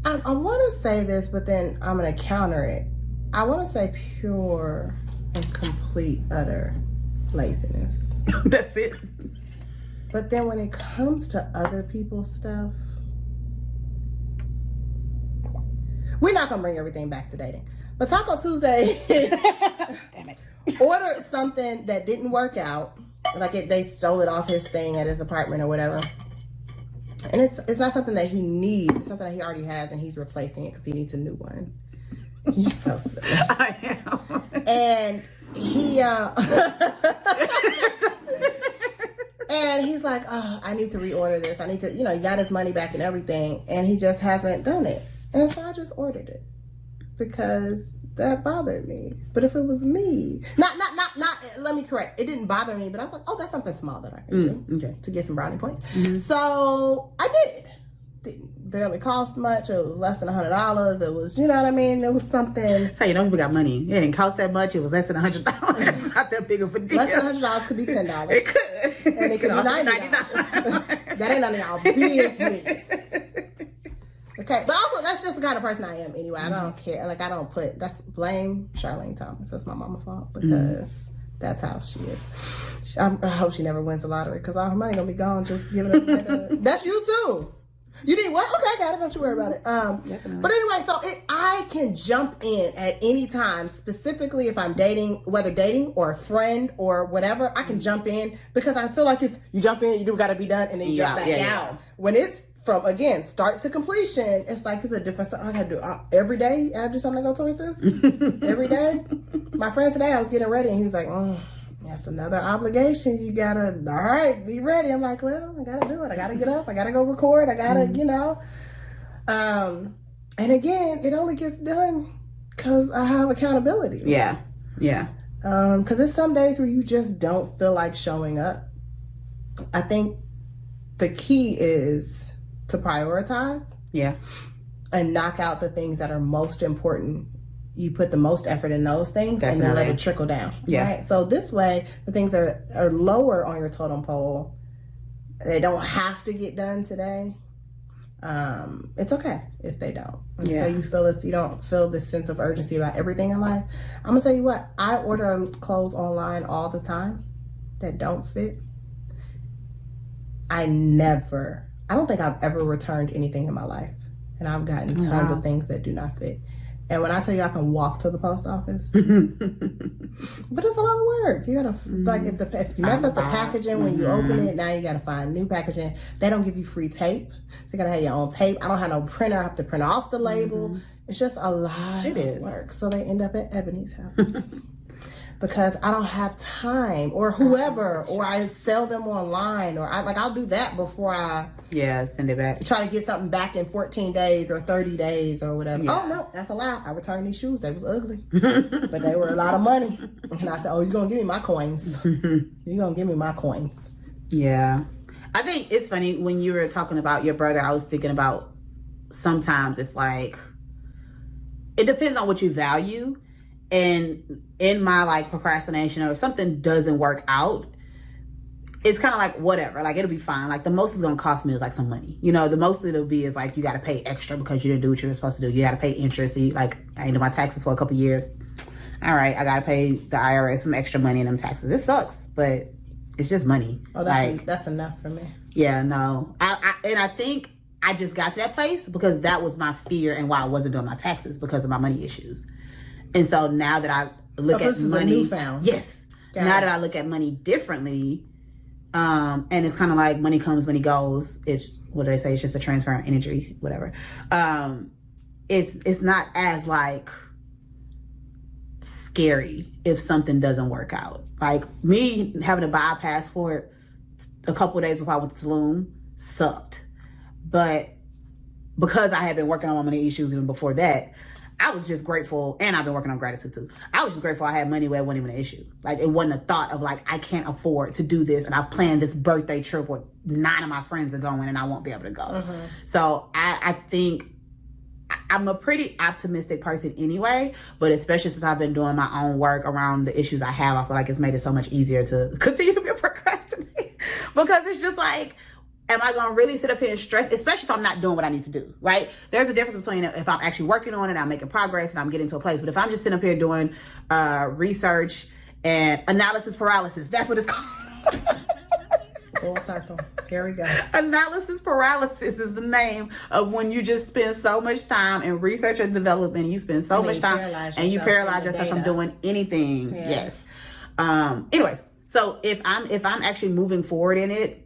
Speaker 1: I want to say this, but then I'm going to counter it. I want to say pure and complete, utter laziness.
Speaker 2: That's it.
Speaker 1: But then when it comes to other people's stuff, we're not going to bring everything back to dating. But Taco Tuesday
Speaker 2: Damn it.
Speaker 1: ordered something that didn't work out. Like they stole it off his thing at his apartment or whatever. And it's not something that he needs. It's something that he already has, and he's replacing it because he needs a new one. He's so silly.
Speaker 2: I am.
Speaker 1: And he and he's like, oh, I need to reorder this. I need to, he got his money back and everything, and he just hasn't done it. And so I just ordered it because that bothered me. But if it was me, not, let me correct. It didn't bother me, but I was like, oh, that's something small that I can do to get some brownie points. Mm-hmm. So I did. Didn't barely cost much. It was less than $100. It was, you know what I mean? It was something.
Speaker 2: That's how you know people got money. It didn't cost that much. It was less than $100. Not that big of a deal.
Speaker 1: Less than $100 could be $10.
Speaker 2: It could.
Speaker 1: And it could be $90. That ain't none of y'all business. Okay, but also that's just the kind of person I am anyway. I don't care. Like, I don't blame Charlene Thomas. That's my mama's fault, because That's how she is. I hope she never wins the lottery because all her money gonna be gone just giving it away to... That's you too. You need what? Okay, I got it. Don't you worry about it. But anyway, so I can jump in at any time, specifically if I'm dating, whether dating or a friend or whatever, I can jump in because I feel like it's, you jump in, you do got to be done, and then you jump back out. When it's from, again, start to completion, it's like it's a different stuff. I got to do every day. I do something to go towards this. Every day. My friend today, I was getting ready, and he was like, that's another obligation. You gotta, all right, be ready. I'm like, well, I gotta do it. I gotta get up. I gotta go record. I gotta, you know. And again, it only gets done because I have accountability.
Speaker 2: Yeah.
Speaker 1: Because there's some days where you just don't feel like showing up. I think the key is to prioritize.
Speaker 2: Yeah.
Speaker 1: And knock out the things that are most important. You put the most effort in those things. Definitely. And then let it trickle down. Yeah. Right? So this way, the things are lower on your totem pole. They don't have to get done today. It's okay if they don't. And so you don't feel this sense of urgency about everything in life. I'm gonna tell you what, I order clothes online all the time that don't fit. I don't think I've ever returned anything in my life. And I've gotten tons of things that do not fit. And when I tell you I can walk to the post office, but it's a lot of work. You gotta like if you mess up the packaging when you open it, now you gotta find new packaging. They don't give you free tape, so you gotta have your own tape. I don't have no printer. I have to print off the label. It's just a lot of work. So they end up at Ebony's house. Because I don't have time, or whoever, or I sell them online, or I'll do that before I
Speaker 2: send it back.
Speaker 1: Try to get something back in 14 days or 30 days or whatever. Yeah. Oh no, that's a lie. I returned these shoes. They was ugly, but they were a lot of money. And I said, "Oh, you're gonna give me my coins? You're gonna give me my coins?"
Speaker 2: Yeah, I think it's funny when you were talking about your brother. I was thinking about sometimes it's like it depends on what you value. And in my like procrastination, or if something doesn't work out, it's kind of like whatever, like it'll be fine. Like the most it's gonna cost me is like some money, you know. The most it'll be is like you got to pay extra because you didn't do what you were supposed to do. You got to pay interest. Like I ain't done my taxes for a couple years. All right, I got to pay the IRS some extra money in them taxes. It sucks, but it's just money.
Speaker 1: Oh, that's enough for me.
Speaker 2: Yeah, no, I think I just got to that place because that was my fear and why I wasn't doing my taxes because of my money issues. And so now that I look at money, yes. Now that I look at money differently, and it's kind of like money comes, money goes. It's what do they say? It's just a transfer of energy, whatever. It's not as like scary if something doesn't work out. Like me having to buy a passport a couple of days before I went to Tulum sucked, but because I had been working on my money issues even before that. I was just grateful, and I've been working on gratitude too. I was just grateful I had money where it wasn't even an issue. Like it wasn't a thought of like, I can't afford to do this, and I've planned this birthday trip where 9 of my friends are going and I won't be able to go. So I think I'm a pretty optimistic person anyway, but especially since I've been doing my own work around the issues I have, I feel like it's made it so much easier to continue to be a procrastinator because it's just like, am I going to really sit up here and stress, especially if I'm not doing what I need to do, right? There's a difference between if I'm actually working on it, I'm making progress, and I'm getting to a place. But if I'm just sitting up here doing research and analysis paralysis, that's what it's called.
Speaker 1: Full circle. Here we go.
Speaker 2: Analysis paralysis is the name of when you just spend so much time in research and development. You spend so much time and you paralyze yourself from doing anything. Yeah. Yes. Anyways, so if I'm actually moving forward in it,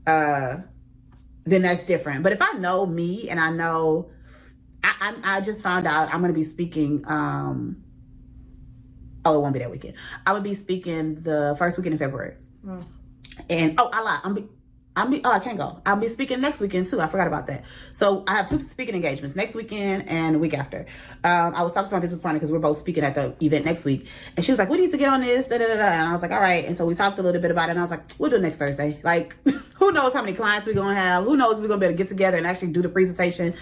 Speaker 2: then that's different. But if I know me and I know, I just found out I'm going to be speaking, it won't be that weekend. I will be speaking the first weekend in February. And, I lied. I can't go. I'll be speaking next weekend too. I forgot about that. So I have 2 speaking engagements next weekend and the week after. I was talking to my business partner because we're both speaking at the event next week. And she was like, we need to get on this, And I was like, all right. And so we talked a little bit about it. And I was like, we'll do it next Thursday. Like, who knows how many clients we're going to have? Who knows if we're going to be able to get together and actually do the presentation?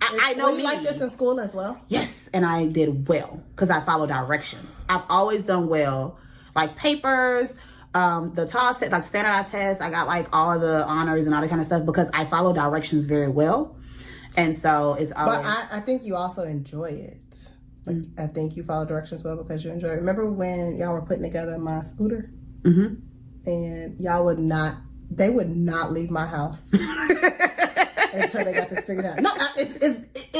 Speaker 2: I know
Speaker 1: you like this in school as well?
Speaker 2: Yes. And I did well because I follow directions. I've always done well. Like papers, the TOS, like standardized tests, I got like all the honors and all that kind of stuff because I follow directions very well. And so it's always...
Speaker 1: But I think you also enjoy it. Like, I think you follow directions well because you enjoy it. Remember when y'all were putting together my scooter?
Speaker 2: Mm-hmm.
Speaker 1: And y'all would not leave my house until they got this figured out. No,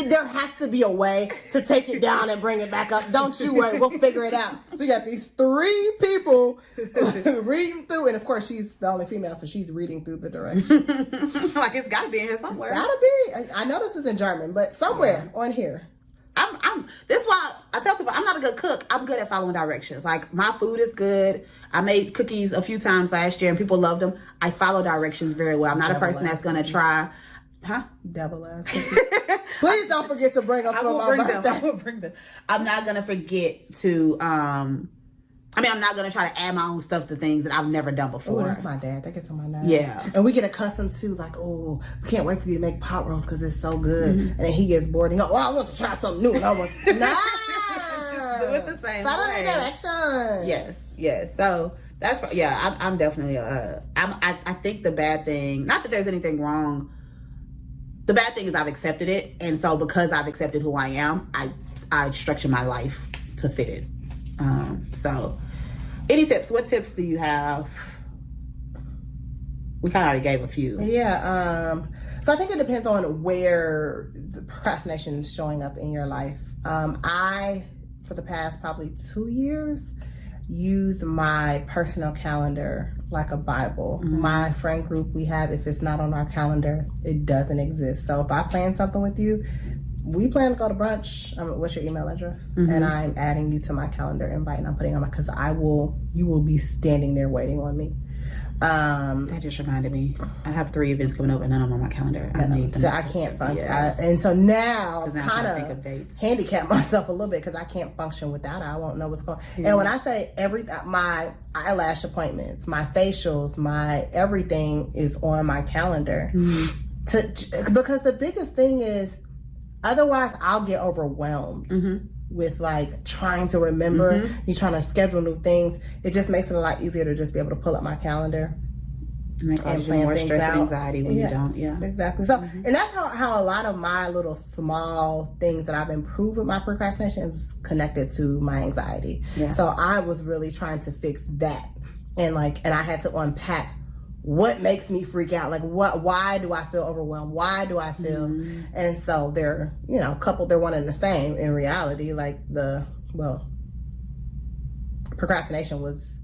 Speaker 1: there has to be a way to take it down and bring it back up. Don't you worry, we'll figure it out. So you got these 3 people reading through, and of course she's the only female, so she's reading through the directions.
Speaker 2: Like it's got to be in here somewhere.
Speaker 1: It's gotta be. I know this is in German, but somewhere on here.
Speaker 2: That's why I tell people I'm not a good cook. I'm good at following directions. Like my food is good. I made cookies a few times last year and people loved them. I follow directions very well. I'm not a person that's gonna try.
Speaker 1: Double ass. Please don't forget to bring them for my birthday.
Speaker 2: I will bring them. I'm not gonna forget to. I'm not gonna try to add my own stuff to things that I've never done before.
Speaker 1: Oh, that's my dad. That gets on my nerves.
Speaker 2: Yeah,
Speaker 1: and we get accustomed to like, oh, we can't wait for you to make pot roast because it's so good. And then he gets bored and go, well, I want to try something new. And I want no.
Speaker 2: Just do it the same
Speaker 1: Follow
Speaker 2: way.
Speaker 1: the directions.
Speaker 2: Yes. So that's I'm definitely I think the bad thing, not that there's anything wrong. The bad thing is I've accepted it, and so because I've accepted who I am, I structure my life to fit it. So, any tips? What tips do you have? We kind of already gave a few.
Speaker 1: Yeah. So I think it depends on where the procrastination is showing up in your life. I, for the past probably 2 years, used my personal calendar like a Bible. My friend group we have, if it's not on our calendar, it doesn't exist. So if I plan something with you, we plan to go to brunch. What's your email address? And I'm adding you to my calendar invite, and I'm putting on my, because you will be standing there waiting on me.
Speaker 2: That just reminded me. I have 3 events coming up and none of them on my calendar. I need them.
Speaker 1: So I can't function. And so now I've kind
Speaker 2: of
Speaker 1: handicapped myself a little bit because I can't function without it. I won't know what's going on. And when I say my eyelash appointments, my facials, my everything is on my calendar. Because the biggest thing is, otherwise I'll get overwhelmed. With like trying to remember, you're trying to schedule new things. It just makes it a lot easier to just be able to pull up my calendar
Speaker 2: and plan more things out. And anxiety when you don't. Yeah,
Speaker 1: exactly. So, and that's how a lot of my little small things that I've improved with my procrastination is connected to my anxiety. Yeah. So I was really trying to fix that, and I had to unpack what makes me freak out. Like why do I feel overwhelmed? Why do I feel? And so they're, coupled, they're one and the same in reality. Like procrastination was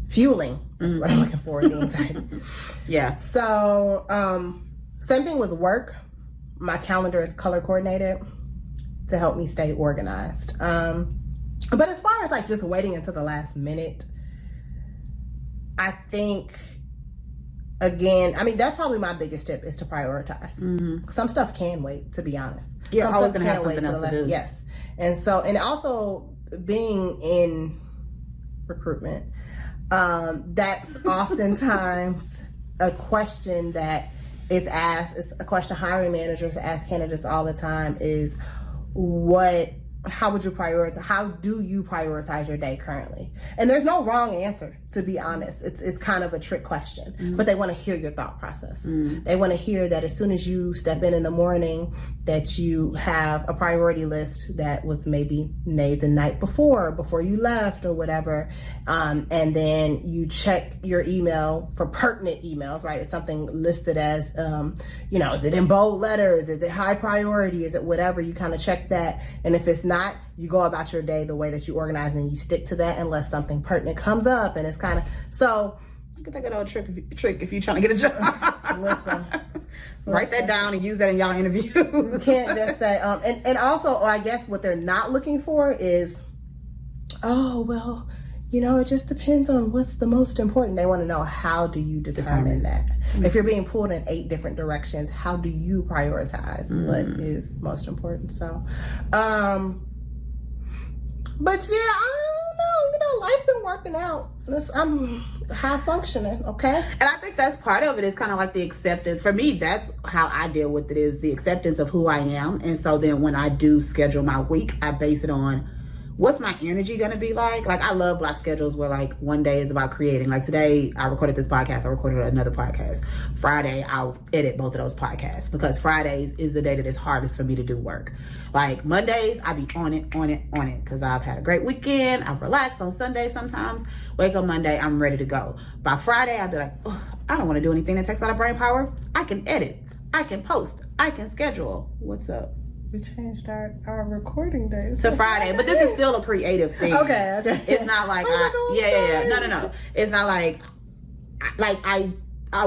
Speaker 1: fueling. That's what I'm looking for, the anxiety.
Speaker 2: Yeah.
Speaker 1: So same thing with work. My calendar is color coordinated to help me stay organized. But as far as like just waiting until the last minute, I think, again, that's probably my biggest tip is to prioritize. Some stuff can wait, to be honest.
Speaker 2: You're
Speaker 1: Some
Speaker 2: always
Speaker 1: stuff
Speaker 2: going to have something else to do.
Speaker 1: Yes. And also being in recruitment, that's oftentimes a question that is asked. It's a question hiring managers ask candidates all the time is, how would you prioritize? How do you prioritize your day currently? And there's no wrong answer, to be honest. It's kind of a trick question, but they want to hear your thought process. They want to hear that as soon as you step in the morning, that you have a priority list that was maybe made the night before you left or whatever. And then you check your email for pertinent emails, right? It's something listed as, is it in bold letters? Is it high priority? Is it whatever? You kind of check that. And if it's not, you go about your day the way that you organize and you stick to that unless something pertinent comes up. And it's kind of, so.
Speaker 2: You can take that old trick if you're trying to get a job.
Speaker 1: Listen.
Speaker 2: Write that down and use that in y'all interview.
Speaker 1: You can't just say, and also, I guess what they're not looking for is, it just depends on what's the most important. They want to know, how do you determine that? If you're being pulled in 8 different directions, how do you prioritize what is most important? So, but yeah, I don't know. Life been working out. I'm high functioning, okay?
Speaker 2: And I think that's part of it, is kind of like the acceptance. For me, that's how I deal with it, is the acceptance of who I am. And so then when I do schedule my week, I base it on what's my energy gonna be like? Like, I love block schedules where like one day is about creating. Like today I recorded this podcast, I recorded another podcast. Friday I'll edit both of those podcasts, because Fridays is the day that is hardest for me to do work. Like Mondays I be on it because I've had a great weekend, I've relaxed. On Sunday sometimes, wake up Monday, I'm ready to go. By Friday I'll be like, oh, I don't want to do anything that takes a lot of brain power. I can edit, I can post, I can schedule. What's up?
Speaker 1: We changed our recording days
Speaker 2: to Friday, but this is still a creative thing.
Speaker 1: Okay.
Speaker 2: It's not like No. It's not like I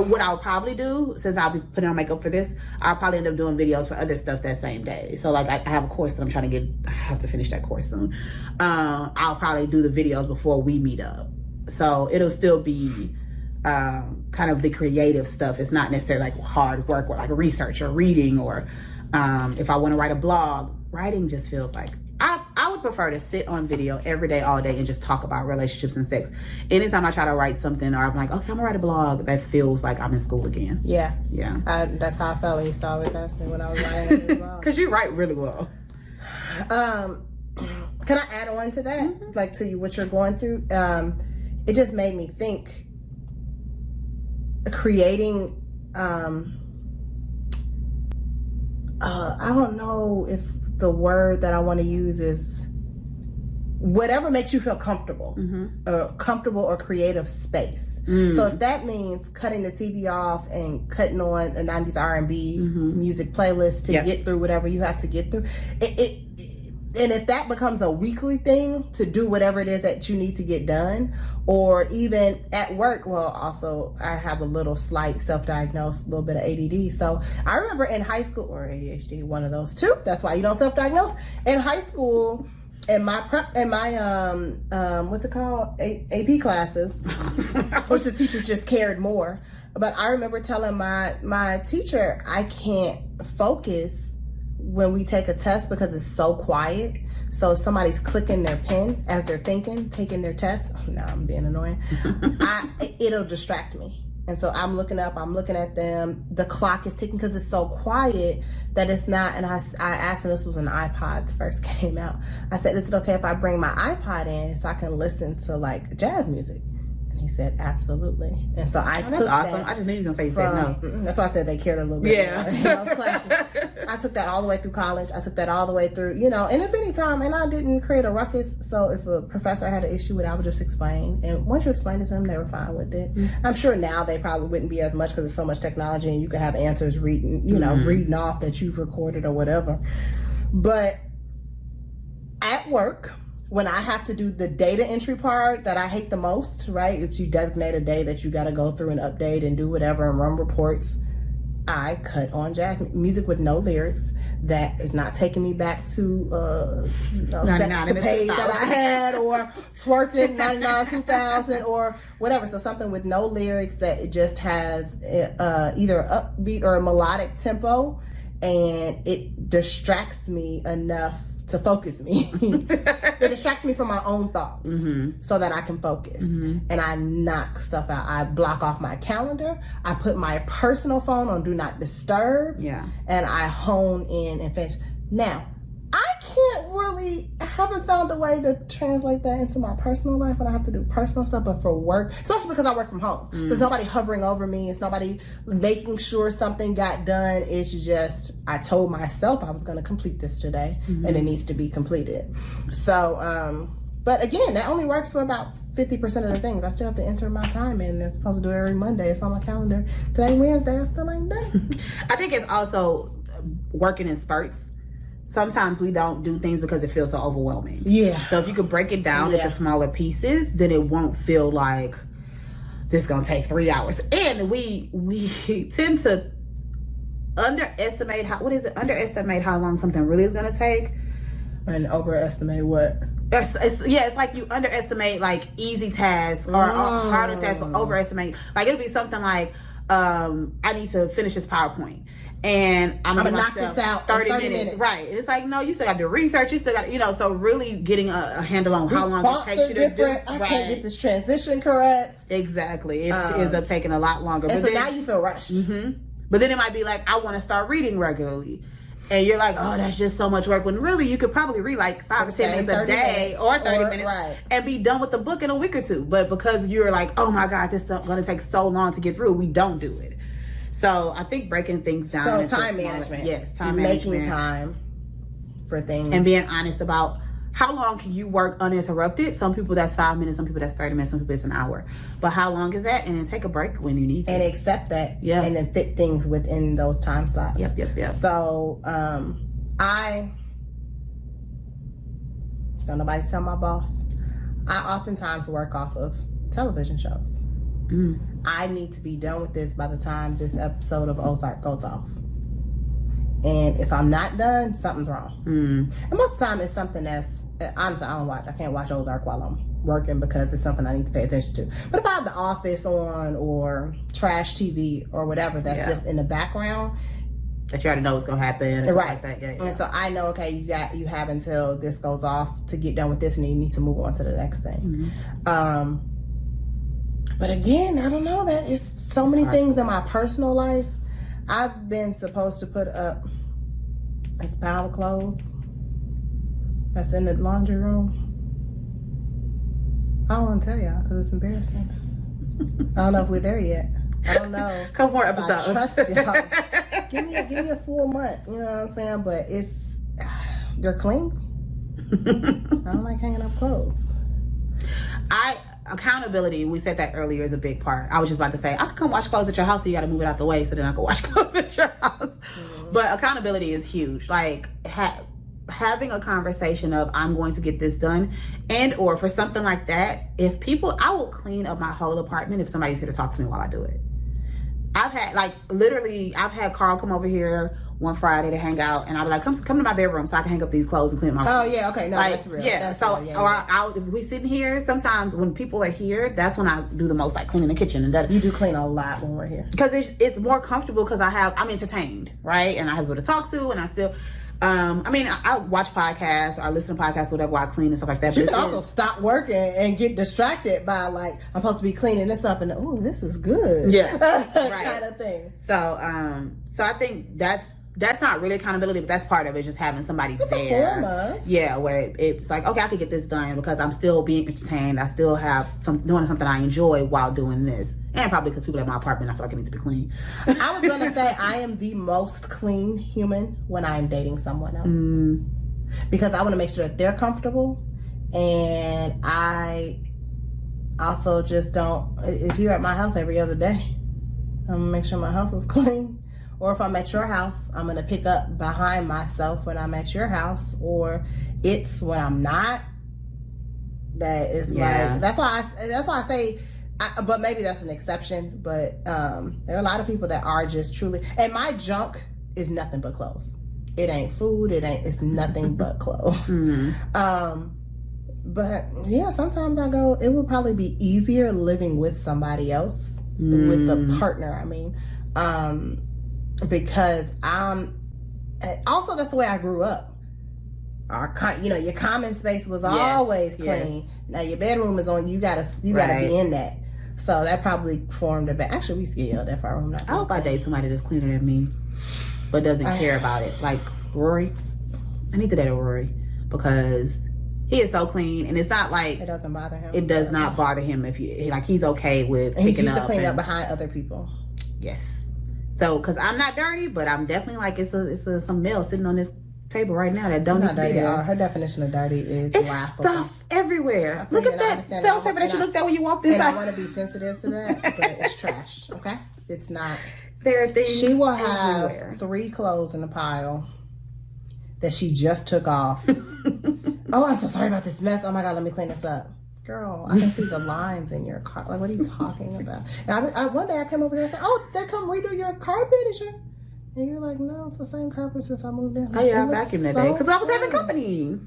Speaker 2: what I'll probably do, since I'll be putting on makeup for this, I'll probably end up doing videos for other stuff that same day. So like I have a course that I'm trying to get. I have to finish that course soon. I'll probably do the videos before we meet up. So it'll still be kind of the creative stuff. It's not necessarily like hard work or like research or reading or. If I want to write a blog, writing just feels like I would prefer to sit on video every day, all day, and just talk about relationships and sex. Anytime I try to write something, or I'm like, okay, I'm gonna write a blog, that feels like I'm in school again.
Speaker 1: Yeah.
Speaker 2: That's
Speaker 1: how I felt when you used to always ask me when I was writing a blog.
Speaker 2: Because you write really well.
Speaker 1: Can I add on to that? Like to you, what you're going through? It just made me think creating I don't know if the word that I want to use is whatever makes you feel comfortable, comfortable or creative space. So if that means cutting the TV off and cutting on a 90s R&B music playlist to get through whatever you have to get through, and if that becomes a weekly thing to do whatever it is that you need to get done, or even at work, well, also I have a little slight self-diagnosed, a little bit of ADD. So I remember in high school, or ADHD, one of those two. That's why you don't self-diagnose. In high school, in my what's it called? AP classes, which the teachers just cared more. But I remember telling my teacher, I can't focus when we take a test because it's so quiet. So if somebody's clicking their pen as they're taking their test, now I'm being annoying, it'll distract me. And so I'm looking up, I'm looking at them, the clock is ticking because it's so quiet that it's not. And I asked him, this was when iPods first came out, I said, is it okay if I bring my iPod in so I can listen to like jazz music? And he said, absolutely. And so I took
Speaker 2: awesome.
Speaker 1: that.
Speaker 2: I just knew you were going to say you said no.
Speaker 1: That's why I said they cared a little bit.
Speaker 2: Yeah.
Speaker 1: I took that all the way through college. I took that all the way through, and if any time, and I didn't create a ruckus. So if a professor had an issue with it, I would just explain. And once you explained it to them, they were fine with it. I'm sure now they probably wouldn't be as much because there's so much technology and you can have answers reading off that you've recorded or whatever. But at work, when I have to do the data entry part that I hate the most, right? If you designate a day that you got to go through and update and do whatever and run reports, I cut on jazz music with no lyrics that is not taking me back to sexcapade that I had, or twerking 99 2000 or whatever. So something with no lyrics that it just has either an upbeat or a melodic tempo, and it distracts me enough to focus me. It distracts me from my own thoughts so that I can focus. And I knock stuff out. I block off my calendar. I put my personal phone on do not disturb. And I hone in and finish. Now, I haven't found a way to translate that into my personal life when I have to do personal stuff, but for work, especially because I work from home. So it's nobody hovering over me. It's nobody making sure something got done. It's just, I told myself I was going to complete this today and it needs to be completed. So, but again, that only works for about 50% of the things. I still have to enter my time in. They're supposed to do it every Monday. It's on my calendar. Today, Wednesday, I still ain't done.
Speaker 2: I think it's also working in spurts. Sometimes we don't do things because it feels so overwhelming. So if you could break it down into smaller pieces, then it won't feel like this is gonna take 3 hours. And we tend to underestimate how long something really is gonna take,
Speaker 1: and overestimate what.
Speaker 2: It's like you underestimate like easy tasks or harder tasks, but overestimate. Like it'll be something like I need to finish this PowerPoint. And I'm gonna knock this out 30 minutes. Right. And it's like, no, you still got to research, you still got, so really getting a handle on how long it takes you to do.
Speaker 1: I can't get this transition correct.
Speaker 2: Exactly. It ends up taking a lot longer.
Speaker 1: And so now you feel rushed.
Speaker 2: But then it might be like, I want to start reading regularly. And you're like, oh, that's just so much work. When really you could probably read like 5 to 10 minutes a day or 30 minutes
Speaker 1: right.
Speaker 2: and be done with the book in a week or two. But because you're like, oh my God, this is going to take so long to get through, we don't do it. So I think breaking things down.
Speaker 1: So time management.
Speaker 2: Yes, time
Speaker 1: management.
Speaker 2: Making
Speaker 1: time for things.
Speaker 2: And being honest about how long can you work uninterrupted? Some people that's 5 minutes, some people that's 30 minutes, some people it's an hour. But how long is that? And then take a break when you need to.
Speaker 1: And accept that.
Speaker 2: Yeah.
Speaker 1: And then fit things within those time slots.
Speaker 2: Yep.
Speaker 1: So I don't nobody tell my boss. I oftentimes work off of television shows. I need to be done with this by the time this episode of Ozark goes off. And if I'm not done, something's wrong. And most of the time it's something that's, honestly, I can't watch Ozark while I'm working because it's something I need to pay attention to. But if I have The Office on or trash TV or whatever that's just in the background,
Speaker 2: that you already know what's gonna happen, or
Speaker 1: right?
Speaker 2: Like that. Yeah.
Speaker 1: And so I know, okay, you have until this goes off to get done with this, and then you need to move on to the next thing. But again, I don't know, that is so many things in my personal life. I've been supposed to put up this pile of clothes that's in the laundry room. I don't want to tell y'all because it's embarrassing. I don't know if we're there yet. I don't know.
Speaker 2: Couple more episodes.
Speaker 1: I trust y'all. Give me a full month. You know what I'm saying? But they're clean. I don't like hanging up clothes.
Speaker 2: Accountability, we said that earlier, is a big part. I was just about to say, I could come wash clothes at your house, so you got to move it out the way so then I can wash clothes at your house. But accountability is huge. Like having a conversation of, I'm going to get this done, and or for something like that, I will clean up my whole apartment if somebody's here to talk to me while I do it. I've had Carl come over here one Friday to hang out, and I'll be like, come to my bedroom so I can hang up these clothes and clean my room.
Speaker 1: Oh yeah, okay, no, that's real.
Speaker 2: Yeah,
Speaker 1: that's
Speaker 2: so
Speaker 1: real. Yeah,
Speaker 2: if we sitting here, sometimes when people are here, that's when I do the most, like cleaning the kitchen and that.
Speaker 1: You do clean a lot when we're here
Speaker 2: because it's more comfortable because I'm entertained, right, and I have people to talk to, and I still. I watch podcasts or listen to podcasts, whatever, while I clean and stuff like that.
Speaker 1: But you can also stop working and get distracted by, like, I'm supposed to be cleaning this up and, oh, this is good.
Speaker 2: Yeah.
Speaker 1: Right. Kind of thing.
Speaker 2: So I think that's not really accountability, but that's part of it, just having somebody
Speaker 1: it's
Speaker 2: there.
Speaker 1: A form of.
Speaker 2: Yeah, where it's like, okay, I could get this done because I'm still being entertained. I still have doing something I enjoy while doing this. And probably because people at my apartment, I feel like I need to be clean.
Speaker 1: I was going to say I am the most clean human when I am dating someone else. Because I want to make sure that they're comfortable. And I also just don't, if you're at my house every other day, I'm going to make sure my house is clean. Or if I'm at your house, I'm going to pick up behind myself when I'm at your house. Or it's when I'm not. That is like, that's why I say, but maybe that's an exception. But there are a lot of people that are just truly, and my junk is nothing but clothes. It ain't food. It's nothing but clothes. But yeah, sometimes I go, it would probably be easier living with somebody else, with the partner, I mean. Because also that's the way I grew up. Your common space was always clean. Yes. Now your bedroom is on. You gotta be in that. So that probably formed a bad. Actually, we used to get yelled at for our room.
Speaker 2: I hope I date somebody that's cleaner than me, but doesn't care about it. Like Rory, I need to date a Rory because he is so clean, and it's not like
Speaker 1: it doesn't bother him.
Speaker 2: It does not bother him if he's okay with.
Speaker 1: And he's used to clean up behind other people.
Speaker 2: Yes. So, because I'm not dirty, but I'm definitely like, it's some male sitting on this table right now that don't need to be there.
Speaker 1: Her definition of dirty is
Speaker 2: it's
Speaker 1: laughable.
Speaker 2: Stuff everywhere. Look at that sales paper that you looked at when you walked inside.
Speaker 1: And I want to be sensitive to that, but it's trash, okay? It's not.
Speaker 2: There are things
Speaker 1: she will have 3 clothes in a pile that she just took off. Oh, I'm so sorry about this mess. Oh my God, let me clean this up. Girl, I can see the lines in your car. Like, what are you talking about? And one day I came over here and said, oh, they come redo your carpet? And you're like, no, it's the same carpet since I moved in.
Speaker 2: Oh, yeah, back in the day. Because I was having company.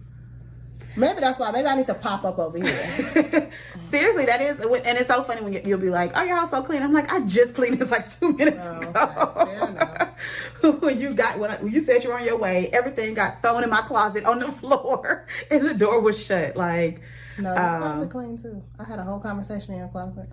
Speaker 1: Maybe that's why. Maybe I need to pop up over here.
Speaker 2: Seriously, that is. And it's so funny when you'll be like, oh, your house so clean. I'm like, I just cleaned this like 2 minutes ago.
Speaker 1: Okay. Fair enough.
Speaker 2: when you said you were on your way, everything got thrown in my closet on the floor. And the door was shut. Like...
Speaker 1: No, your closet clean too. I had a whole conversation in your closet.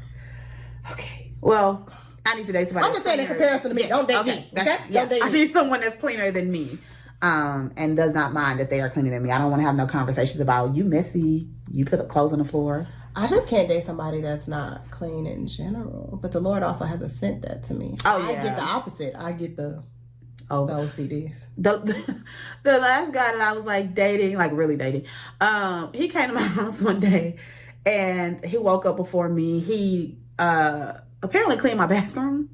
Speaker 2: Okay. Well, I need to date somebody.
Speaker 1: I'm just saying in comparison to me. Don't date me. Okay?
Speaker 2: Yeah. I need someone that's cleaner than me. and does not mind that they are cleaner than me. I don't want to have no conversations about you messy, you put the clothes on the floor.
Speaker 1: I just can't date somebody that's not clean in general. But the Lord also hasn't sent that to me.
Speaker 2: Oh, yeah.
Speaker 1: I get the opposite. I get the OCDs.
Speaker 2: The last guy that I was like dating, like really dating, he came to my house one day and he woke up before me. He apparently cleaned my bathroom.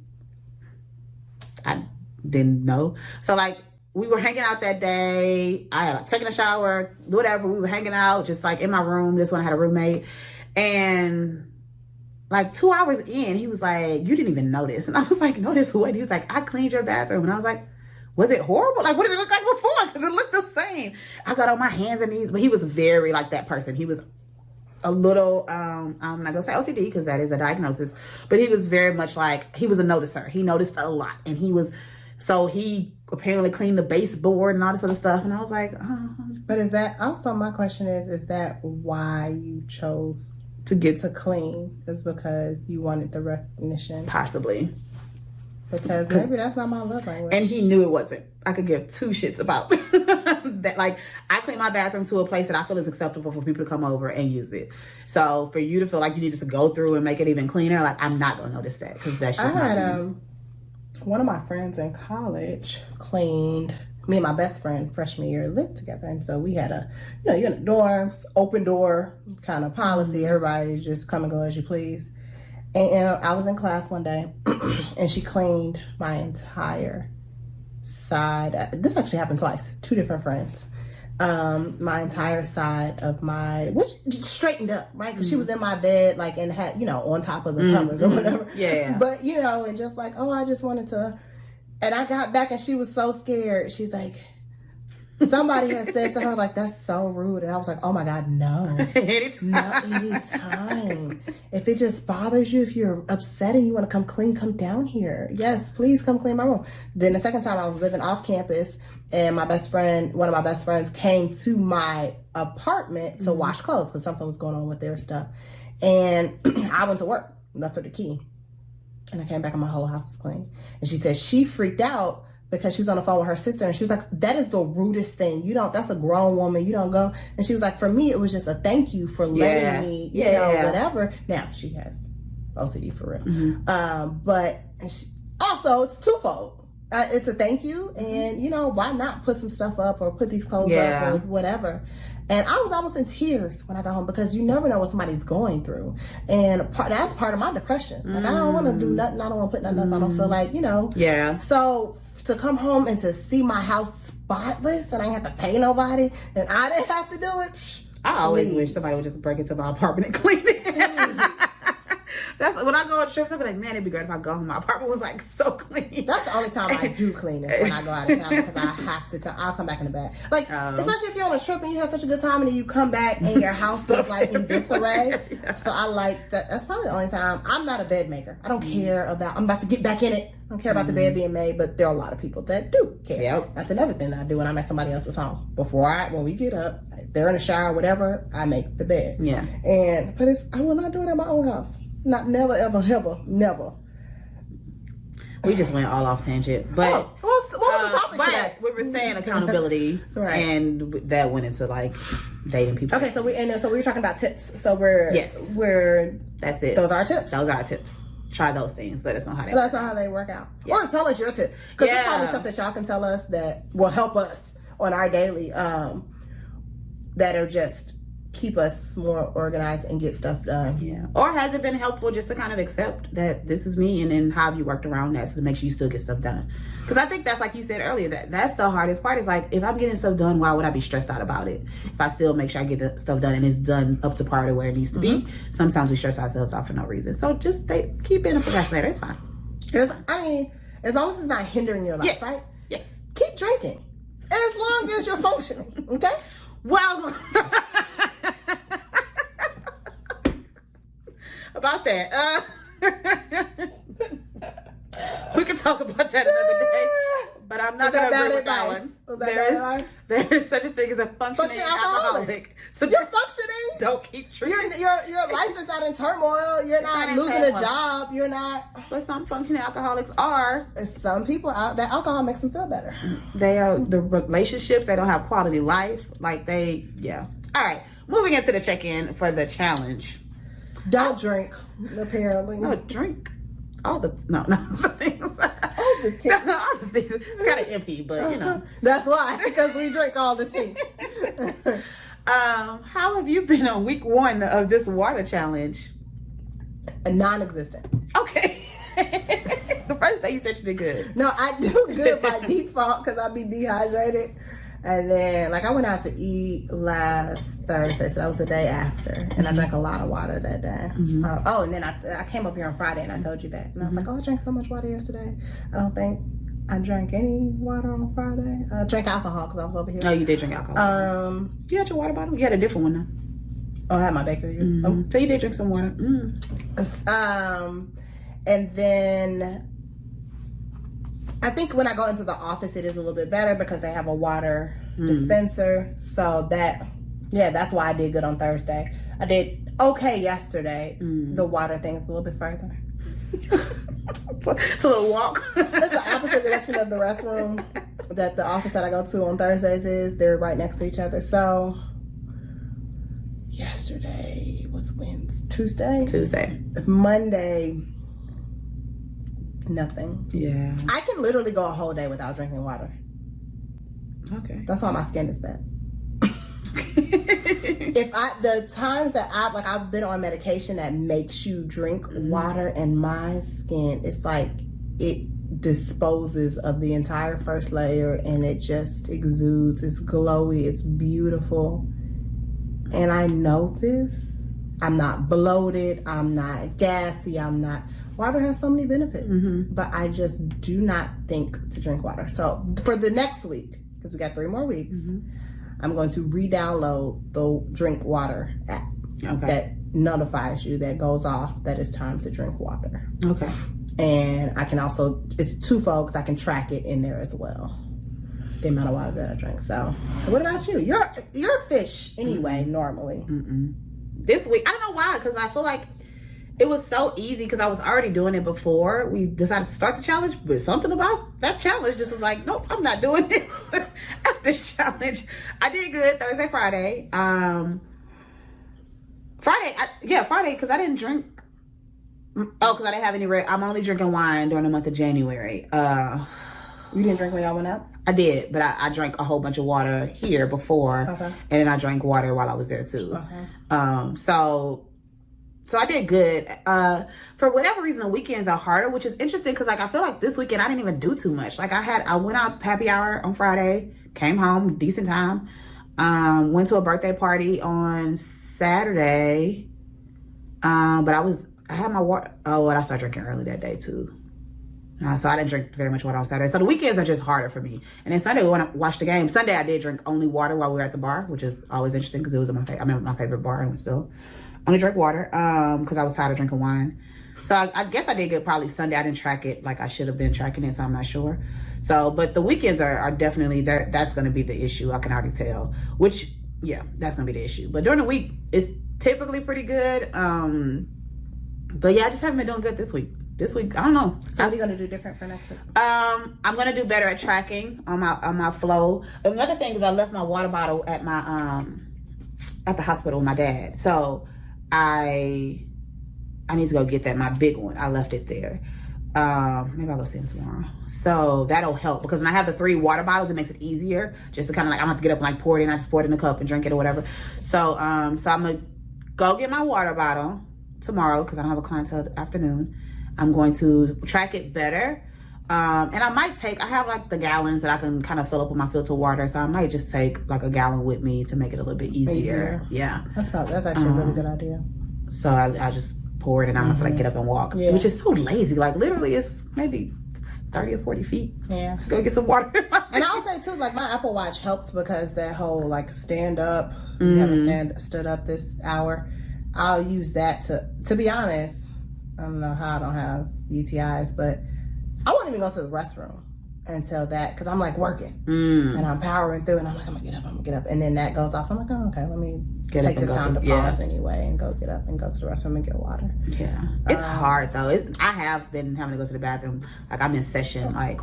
Speaker 2: I didn't know. So like we were hanging out that day. I had taken a shower, whatever. We were hanging out just like in my room. This one I had a roommate. And like 2 hours in, he was like, you didn't even notice. And I was like, notice what? He was like, I cleaned your bathroom. And I was like, was it horrible? Like, what did it look like before? Because it looked the same. I got on my hands and knees. But he was very like that person. He was a little, I'm not going to say OCD because that is a diagnosis. But he was very much like, he was a noticer. He noticed a lot. And so he apparently cleaned the baseboard and all this other stuff. And I was like, oh.
Speaker 1: But is that, also my question is that why you chose to get to clean? Is because you wanted the recognition?
Speaker 2: Possibly.
Speaker 1: Because maybe that's not my love language.
Speaker 2: And he knew it wasn't. I could give two shits about that. Like, I clean my bathroom to a place that I feel is acceptable for people to come over and use it. So for you to feel like you need to go through and make it even cleaner, like, I'm not going to notice that because that's just not me.
Speaker 1: One of my friends in college cleaned. Me and my best friend freshman year lived together, and so we had you're in the dorms, open door kind of policy. Everybody just come and go as you please. And I was in class one day, and she cleaned my entire side. This actually happened twice. 2 different friends. My entire side of which straightened up, right? Because she was in my bed, like, and had, on top of the covers or whatever.
Speaker 2: Yeah.
Speaker 1: But, and just like, oh, I just wanted to. And I got back and she was so scared. She's like, somebody had said to her, like, that's so rude. And I was like, oh my God, no. Not anytime. If it just bothers you, if you're upset and you want to come clean, come down here. Yes, please come clean my room. Then the second time I was living off campus and one of my best friends came to my apartment to wash clothes because something was going on with their stuff. And I went to work, left her the key. And I came back and my whole house was clean. And she said she freaked out because she was on the phone with her sister. And she was like, that is the rudest thing. That's a grown woman. You don't go. And she was like, for me, it was just a thank you for letting me, whatever. Now, she has OCD for real.
Speaker 2: Mm-hmm.
Speaker 1: But also, it's twofold. It's a thank you. And, why not put some stuff up or put these clothes up or whatever. And I was almost in tears when I got home because you never know what somebody's going through. And that's part of my depression. Like, I don't want to do nothing. I don't want to put nothing up. I don't feel like,
Speaker 2: Yeah.
Speaker 1: So to come home and to see my house spotless and I didn't have to pay nobody and I didn't have to do it.
Speaker 2: I always wish somebody would just break into my apartment and clean it. That's when I go on trips, I'm like, man, it'd be great if I go home. My apartment was like so clean.
Speaker 1: That's the only time I do clean is when I go out of town because I have to. I'll come back in the bed. Like, especially if you're on a trip and you have such a good time and then you come back and your house is like in disarray. So I like that. That's probably the only time. I'm not a bed maker. I don't care about. I'm about to get back in it. I don't care about the bed being made, but there are a lot of people that do care.
Speaker 2: Yep.
Speaker 1: That's another thing that I do when I'm at somebody else's home. When we get up, they're in the shower, whatever, I make the bed.
Speaker 2: Yeah.
Speaker 1: But I will not do it at my own house. Not never, ever, ever, never.
Speaker 2: We just went all off tangent. But
Speaker 1: what was the topic today?
Speaker 2: We were saying accountability,
Speaker 1: right.
Speaker 2: And that went into like dating people.
Speaker 1: Okay, so we were talking about tips. So that's it. Those are our tips.
Speaker 2: Those are our tips. Try those things. Let us know how they.
Speaker 1: Let us know how they work out, or tell us your tips because there's probably stuff that y'all can tell us that will help us on our daily. That are just keep us more organized and get stuff done.
Speaker 2: Yeah. Or has it been helpful just to kind of accept that this is me and then how have you worked around that so to make sure you still get stuff done? Because I think that's like you said earlier, that's the hardest part is like, if I'm getting stuff done, why would I be stressed out about it? If I still make sure I get the stuff done and it's done up to par to where it needs to be, sometimes we stress ourselves out for no reason. So just keep being a procrastinator. It's fine.
Speaker 1: As long as it's not hindering your life, right?
Speaker 2: Yes.
Speaker 1: Keep drinking. As long as you're functioning, okay?
Speaker 2: Well... about that. We can talk about that another day. But I'm not going to agree with that one.
Speaker 1: Was that better life?
Speaker 2: There is such a thing as a functioning alcoholic. So
Speaker 1: you're functioning.
Speaker 2: Don't keep drinking.
Speaker 1: Your life is not in turmoil. You're not losing a job. You're not.
Speaker 2: But some functioning alcoholics are.
Speaker 1: Some people out that alcohol makes them feel better.
Speaker 2: They are the relationships. They don't have quality life. Like yeah. All right. Moving into the check-in for the challenge.
Speaker 1: Don't drink. Apparently.
Speaker 2: No, drink. All the things.
Speaker 1: All the things.
Speaker 2: All the things. It's kind of empty, but you know.
Speaker 1: That's why, because we drink all the tea.
Speaker 2: How have you been on week 1 of this water challenge?
Speaker 1: Non-existent.
Speaker 2: Okay. The first day you said you did good.
Speaker 1: No, I do good by default because I be dehydrated. And then, like, I went out to eat last Thursday, so that was the day after. And I drank a lot of water that day. And then I came up here on Friday and I told you that. And I was like, I drank so much water yesterday. I don't think I drank any water on Friday. I drank alcohol because I was over here.
Speaker 2: Oh, you did drink alcohol. You had your water bottle? You had a different one though.
Speaker 1: Oh, I had my bakery.
Speaker 2: So you did drink some water.
Speaker 1: And then I think when I go into the office, it is a little bit better because they have a water dispenser. So that's why I did good on Thursday. I did okay yesterday. The water thing's a little bit further.
Speaker 2: It's a little walk.
Speaker 1: It's the opposite direction of the restroom that the office that I go to on Thursdays is. They're right next to each other. So yesterday was Tuesday. Monday, nothing.
Speaker 2: Yeah.
Speaker 1: I can literally go a whole day without drinking water.
Speaker 2: Okay.
Speaker 1: That's why my skin is bad. The times that I've been on medication that makes you drink water, and my skin, it's like it disposes of the entire first layer and it just exudes. It's glowy, it's beautiful. And I know this. I'm not bloated, I'm not gassy, water has so many benefits, but I just do not think to drink water. So for the next week, because we got 3 more weeks, I'm going to re-download the Drink Water app that notifies you, that goes off that it's time to drink water.
Speaker 2: Okay.
Speaker 1: And I can also, it's twofold because I can track it in there as well, the amount of water that I drink. So what about you? You're a fish anyway, normally.
Speaker 2: This week, I don't know why, because I feel like it was so easy because I was already doing it before we decided to start the challenge, but something about that challenge just was like, nope, I'm not doing this after this challenge. I did good Thursday, Friday. Friday, because I didn't drink. Because I didn't have any I'm only drinking wine during the month of January.
Speaker 1: You didn't drink when y'all went out?
Speaker 2: I did, but I drank a whole bunch of water here before. And then I drank water while I was there too. So I did good. For whatever reason, the weekends are harder, which is interesting because I feel like this weekend I didn't even do too much. I went out happy hour on Friday, came home decent time, went to a birthday party on Saturday. But I had my water. Oh, and I started drinking early that day too. So I didn't drink very much water on Saturday. So the weekends are just harder for me. And then Sunday, we went to watch the game. Sunday, I did drink only water while we were at the bar, which is always interesting because it was my favorite bar, and we still only drank water because I was tired of drinking wine. So I guess I did good probably Sunday. I didn't track it like I should have been tracking it, so I'm not sure. So, but the weekends are definitely, that's going to be the issue. I can already tell. Which, yeah, that's going to be the issue. But during the week, it's typically pretty good. But yeah, I just haven't been doing good this week. This week, I don't know.
Speaker 1: So what are you gonna do different for next week?
Speaker 2: I'm gonna do better at tracking on my flow. Another thing is I left my water bottle at my at the hospital with my dad. So I need to go get that, my big one. I left it there. Maybe I'll go see him tomorrow. So that'll help because when I have the 3 water bottles, it makes it easier just to kind of I don't have to get up and pour it in. I just pour it in a cup and drink it or whatever. So I'm gonna go get my water bottle tomorrow because I don't have a client till the afternoon. I'm going to track it better. And I have the gallons that I can kind of fill up with my filtered water. So I might just take a gallon with me to make it a little bit easier. Yeah.
Speaker 1: That's actually a really good idea.
Speaker 2: So I just pour it and I don't have to get up and walk, which is so lazy. Literally it's maybe 30 or 40 feet.
Speaker 1: Yeah.
Speaker 2: To go get some water.
Speaker 1: And I'll say too, my Apple Watch helps because that whole stand up, you haven't stood up this hour. I'll use that to be honest, I don't know how I don't have UTIs, but I won't even go to the restroom. until that, because I'm like working and I'm powering through, and I'm like, I'm gonna get up, and then that goes off. I'm like, oh, okay, let me take this time to pause anyway and go get up and go to the restroom and get water.
Speaker 2: Yeah, it's hard though. I have been having to go to the bathroom, like I'm in session, like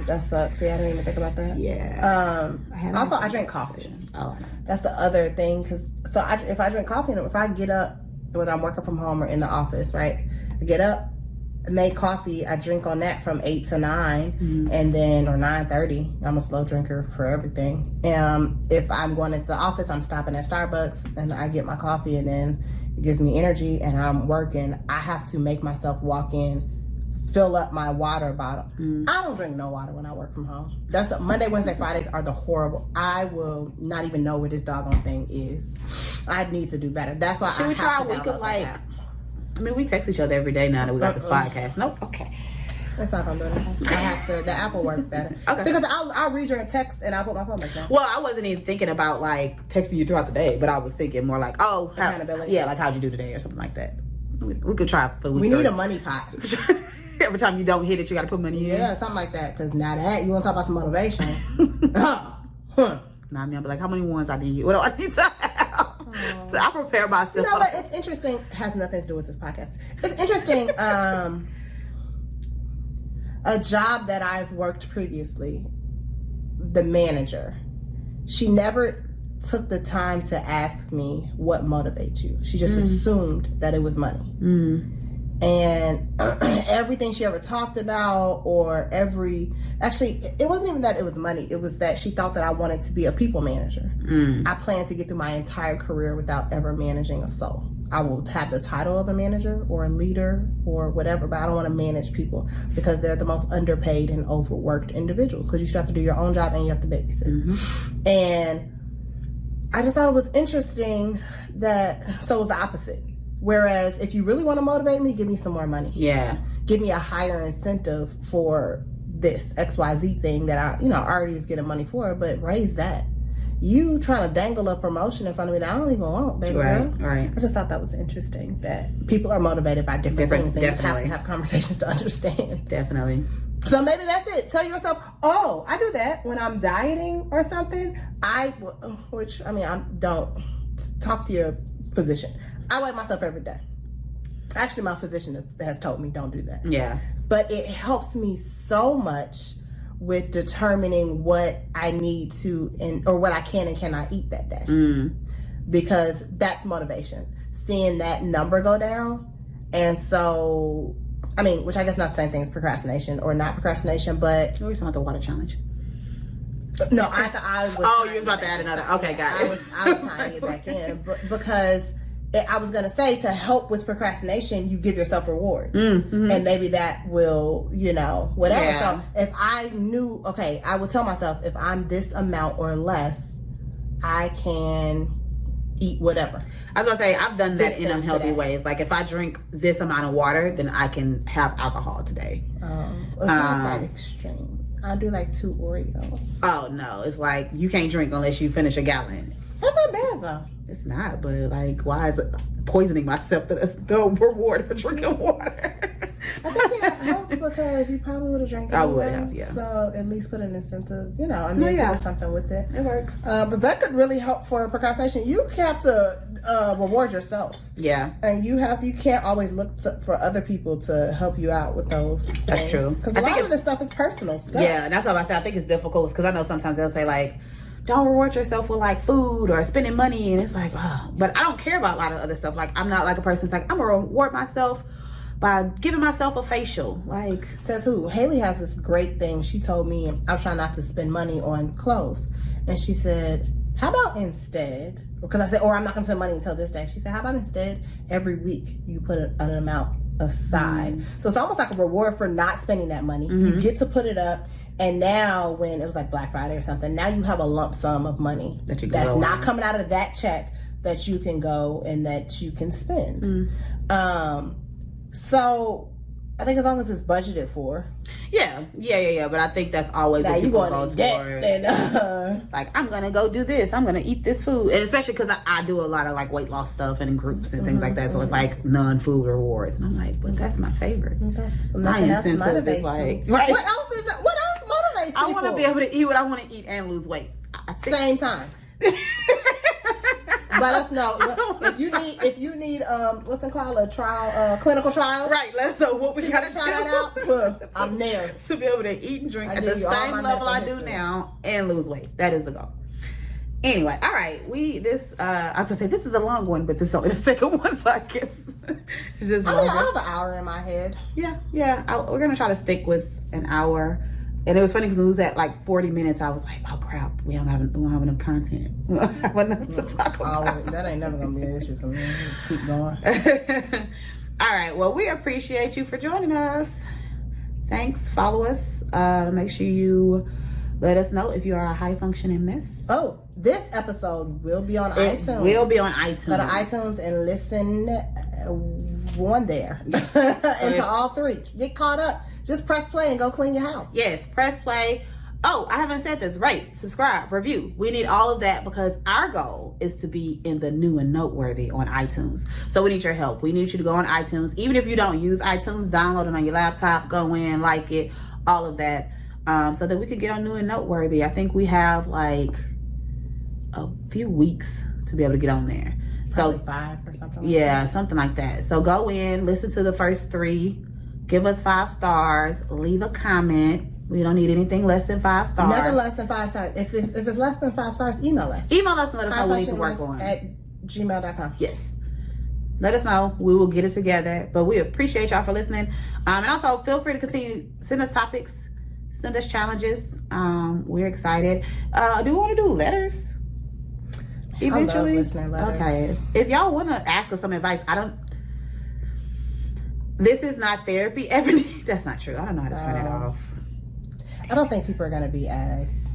Speaker 1: that sucks. See, I didn't even think about that.
Speaker 2: Yeah.
Speaker 1: Also, I drink coffee.
Speaker 2: Oh,
Speaker 1: that's the other thing, because if I drink coffee, and if I get up, whether I'm working from home or in the office, right, I get up, make coffee, I drink on that from 8 to 9, and then, or 9:30. I'm a slow drinker for everything. If I'm going into the office, I'm stopping at Starbucks and I get my coffee, and then it gives me energy, and I'm working. I have to make myself walk in, fill up my water bottle. I don't drink no water when I work from home. That's the Monday, Wednesday, Fridays are the horrible. I will not even know where this doggone thing is. I need to do better. That's why
Speaker 2: should we try a week of like, I mean, we text each other every day now that we got this podcast. Nope. Okay.
Speaker 1: That's not gonna do anything. I have to. The app will work better. Okay. Because I'll read your text and I'll put my phone back down.
Speaker 2: Well, I wasn't even thinking about like texting you throughout the day, but I was thinking more like, accountability. Yeah, like how'd you do today or something like that. We could try for week.
Speaker 1: We need a money pot.
Speaker 2: Every time you don't hit it, you got to put money in.
Speaker 1: Yeah, something like that. Because now that you want to talk about some motivation.
Speaker 2: Now I'm be like, how many ones I need? What do I need to have? So I prepare myself.
Speaker 1: You know what? It's interesting. It has nothing to do with this podcast. It's interesting. A job that I've worked previously, the manager, she never took the time to ask me what motivates you. She just assumed that it was money. And everything she ever talked about, actually, it wasn't even that it was money. It was that she thought that I wanted to be a people manager. I planned to get through my entire career without ever managing a soul. I will have the title of a manager or a leader or whatever, but I don't want to manage people because they're the most underpaid and overworked individuals, because you still have to do your own job and you have to babysit. And I just thought it was interesting that, so it was the opposite. Whereas if you really want to motivate me, give me some more money.
Speaker 2: Yeah.
Speaker 1: Give me a higher incentive for this XYZ thing that I already was getting money for, but raise that. You trying to dangle a promotion in front of me that I don't even want, baby girl.
Speaker 2: Right.
Speaker 1: I just thought that was interesting that people are motivated by different things, and you have to have conversations to understand.
Speaker 2: Definitely.
Speaker 1: So maybe that's it. Tell yourself, oh, I do that when I'm dieting or something. I don't talk to your physician. I weigh myself every day. Actually, my physician has told me don't do that.
Speaker 2: Yeah.
Speaker 1: But it helps me so much with determining what I need to or what I can and cannot eat that day. Because that's motivation. Seeing that number go down. And so, which I guess not the same thing as procrastination or not procrastination, but...
Speaker 2: We're talking about the water challenge.
Speaker 1: No, I was...
Speaker 2: Oh, you was about to add another. Okay, got it.
Speaker 1: I was tying it back in. But because... I was going to say, to help with procrastination, you give yourself rewards. And maybe that will, whatever. Yeah. So if I knew, okay, I would tell myself, if I'm this amount or less, I can eat whatever.
Speaker 2: I was going to say, I've done that in unhealthy ways. Like if I drink this amount of water, then I can have alcohol today.
Speaker 1: It's not that extreme. I do like 2 Oreos.
Speaker 2: Oh, no. It's like, you can't drink unless you finish a gallon.
Speaker 1: That's not bad, though.
Speaker 2: It's not, but like, why is it poisoning myself? That's the reward for drinking water.
Speaker 1: I think it helps because you probably would have drank it.
Speaker 2: I would have, yeah.
Speaker 1: So at least put an incentive, do something with it.
Speaker 2: It works.
Speaker 1: But that could really help for procrastination. You have to reward yourself.
Speaker 2: Yeah.
Speaker 1: And you can't always look for other people to help you out with those things.
Speaker 2: That's true.
Speaker 1: Because a lot of this stuff is personal stuff.
Speaker 2: Yeah, and that's what I say. I think it's difficult because I know sometimes they'll say like, don't reward yourself with like food or spending money, and it's like, but I don't care about a lot of other stuff. Like I'm not like a person that's like, I'm gonna reward myself by giving myself a facial. Like,
Speaker 1: says who? Haley has this great thing. She told me I was trying not to spend money on clothes, and she said, how about instead, because I said, I'm not gonna spend money until this day. She said, how about instead every week you put an amount aside. So it's almost like a reward for not spending that money. You get to put it up. And now when it was like Black Friday or something, now you have a lump sum of money that's not coming out of that check that you can go and that you can spend. So I think as long as it's budgeted for.
Speaker 2: Yeah. But I think that's always what people go toward. Like, I'm going to go do this. I'm going to eat this food. And especially because I do a lot of like weight loss stuff and in groups and things like that. So it's like non-food rewards. And I'm like, but that's my favorite. My incentive is like,
Speaker 1: right. What else is that? What else irritates people.
Speaker 2: I want to be able to eat what I want to eat and lose weight.
Speaker 1: Same time. Let us know if you need what's it called, a trial, clinical trial.
Speaker 2: Right. Let us know what we gotta
Speaker 1: try that out. Look, I'm there
Speaker 2: to be able to eat and drink at the same level I do now and lose weight. That is the goal. Anyway, all right. I was gonna say this is a long one, but this is only the second one, so I guess it's just.
Speaker 1: I have an hour in my head.
Speaker 2: Yeah. We're gonna try to stick with an hour. And it was funny because when it was at like 40 minutes, I was like, oh crap, we don't have enough content. We don't have enough to talk about.
Speaker 1: That ain't never gonna be an issue for me. Just keep going.
Speaker 2: All right. Well, we appreciate you for joining us. Thanks. Follow us. Make sure you let us know if you are a high functioning mess.
Speaker 1: Oh, this episode will be on iTunes.
Speaker 2: Will be on iTunes.
Speaker 1: Go to iTunes and listen on there. Into all three. Get caught up. Just press play and go clean your house.
Speaker 2: Yes, press play. Oh, I haven't said this. Rate, subscribe, review. We need all of that because our goal is to be in the new and noteworthy on iTunes. So we need your help. We need you to go on iTunes. Even if you don't use iTunes, download it on your laptop, go in, like it, all of that. So that we could get on new and noteworthy. I think we have like a few weeks to be able to get on there.
Speaker 1: Probably 5 or something.
Speaker 2: Yeah, something like that. So go in, listen to the first 3. Give us 5 stars. Leave a comment. We don't need anything less than 5 stars.
Speaker 1: Nothing less than 5 stars. If it's less than 5 stars, email us.
Speaker 2: Email us and let us know what we need to work on.
Speaker 1: At gmail.com.
Speaker 2: Yes. Let us know. We will get it together. But we appreciate y'all for listening. And also feel free to continue. Send us topics. Send us challenges. We're excited. Do we want to do letters? Eventually.
Speaker 1: I love listening letters.
Speaker 2: Okay. If y'all want to ask us some advice, this is not therapy, Ebony. That's not true. I don't know how to turn it off.
Speaker 1: I don't think people are going to be as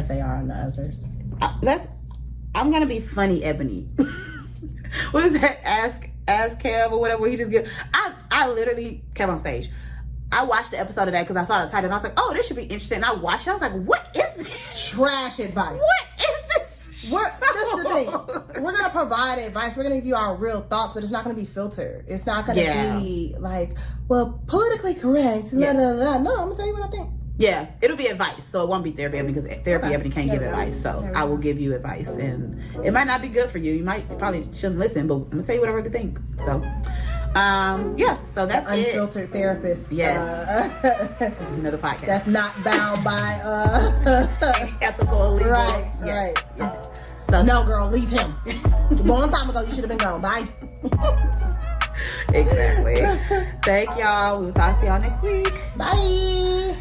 Speaker 1: they are on the others.
Speaker 2: I'm going to be funny, Ebony. What is that? Ask Kev or whatever. He just give. I literally came on stage. I watched the episode of that because I saw the title and I was like, oh, this should be interesting. And I watched it. I was like, what is this?
Speaker 1: Trash advice.
Speaker 2: What is this?
Speaker 1: This is the thing. We're going to provide advice. We're going to give you our real thoughts, but it's not going to be filtered. It's not going to be like, well, politically correct. Yes. No, I'm going to tell you what I think.
Speaker 2: Yeah, it'll be advice. So it won't be therapy because therapy Ebony can't give advice. So I will give you advice. And it might not be good for you. You probably shouldn't listen, but I'm going to tell you what I really think. So, yeah. So that's
Speaker 1: the unfiltered therapist.
Speaker 2: Yes. Another podcast.
Speaker 1: That's not bound by
Speaker 2: any ethical or legal.
Speaker 1: Right.
Speaker 2: Yes.
Speaker 1: Right.
Speaker 2: Yes. So
Speaker 1: no, girl, leave him. A long time ago, you should have been gone. Bye.
Speaker 2: Exactly. Thank y'all. We'll talk to y'all next week.
Speaker 1: Bye.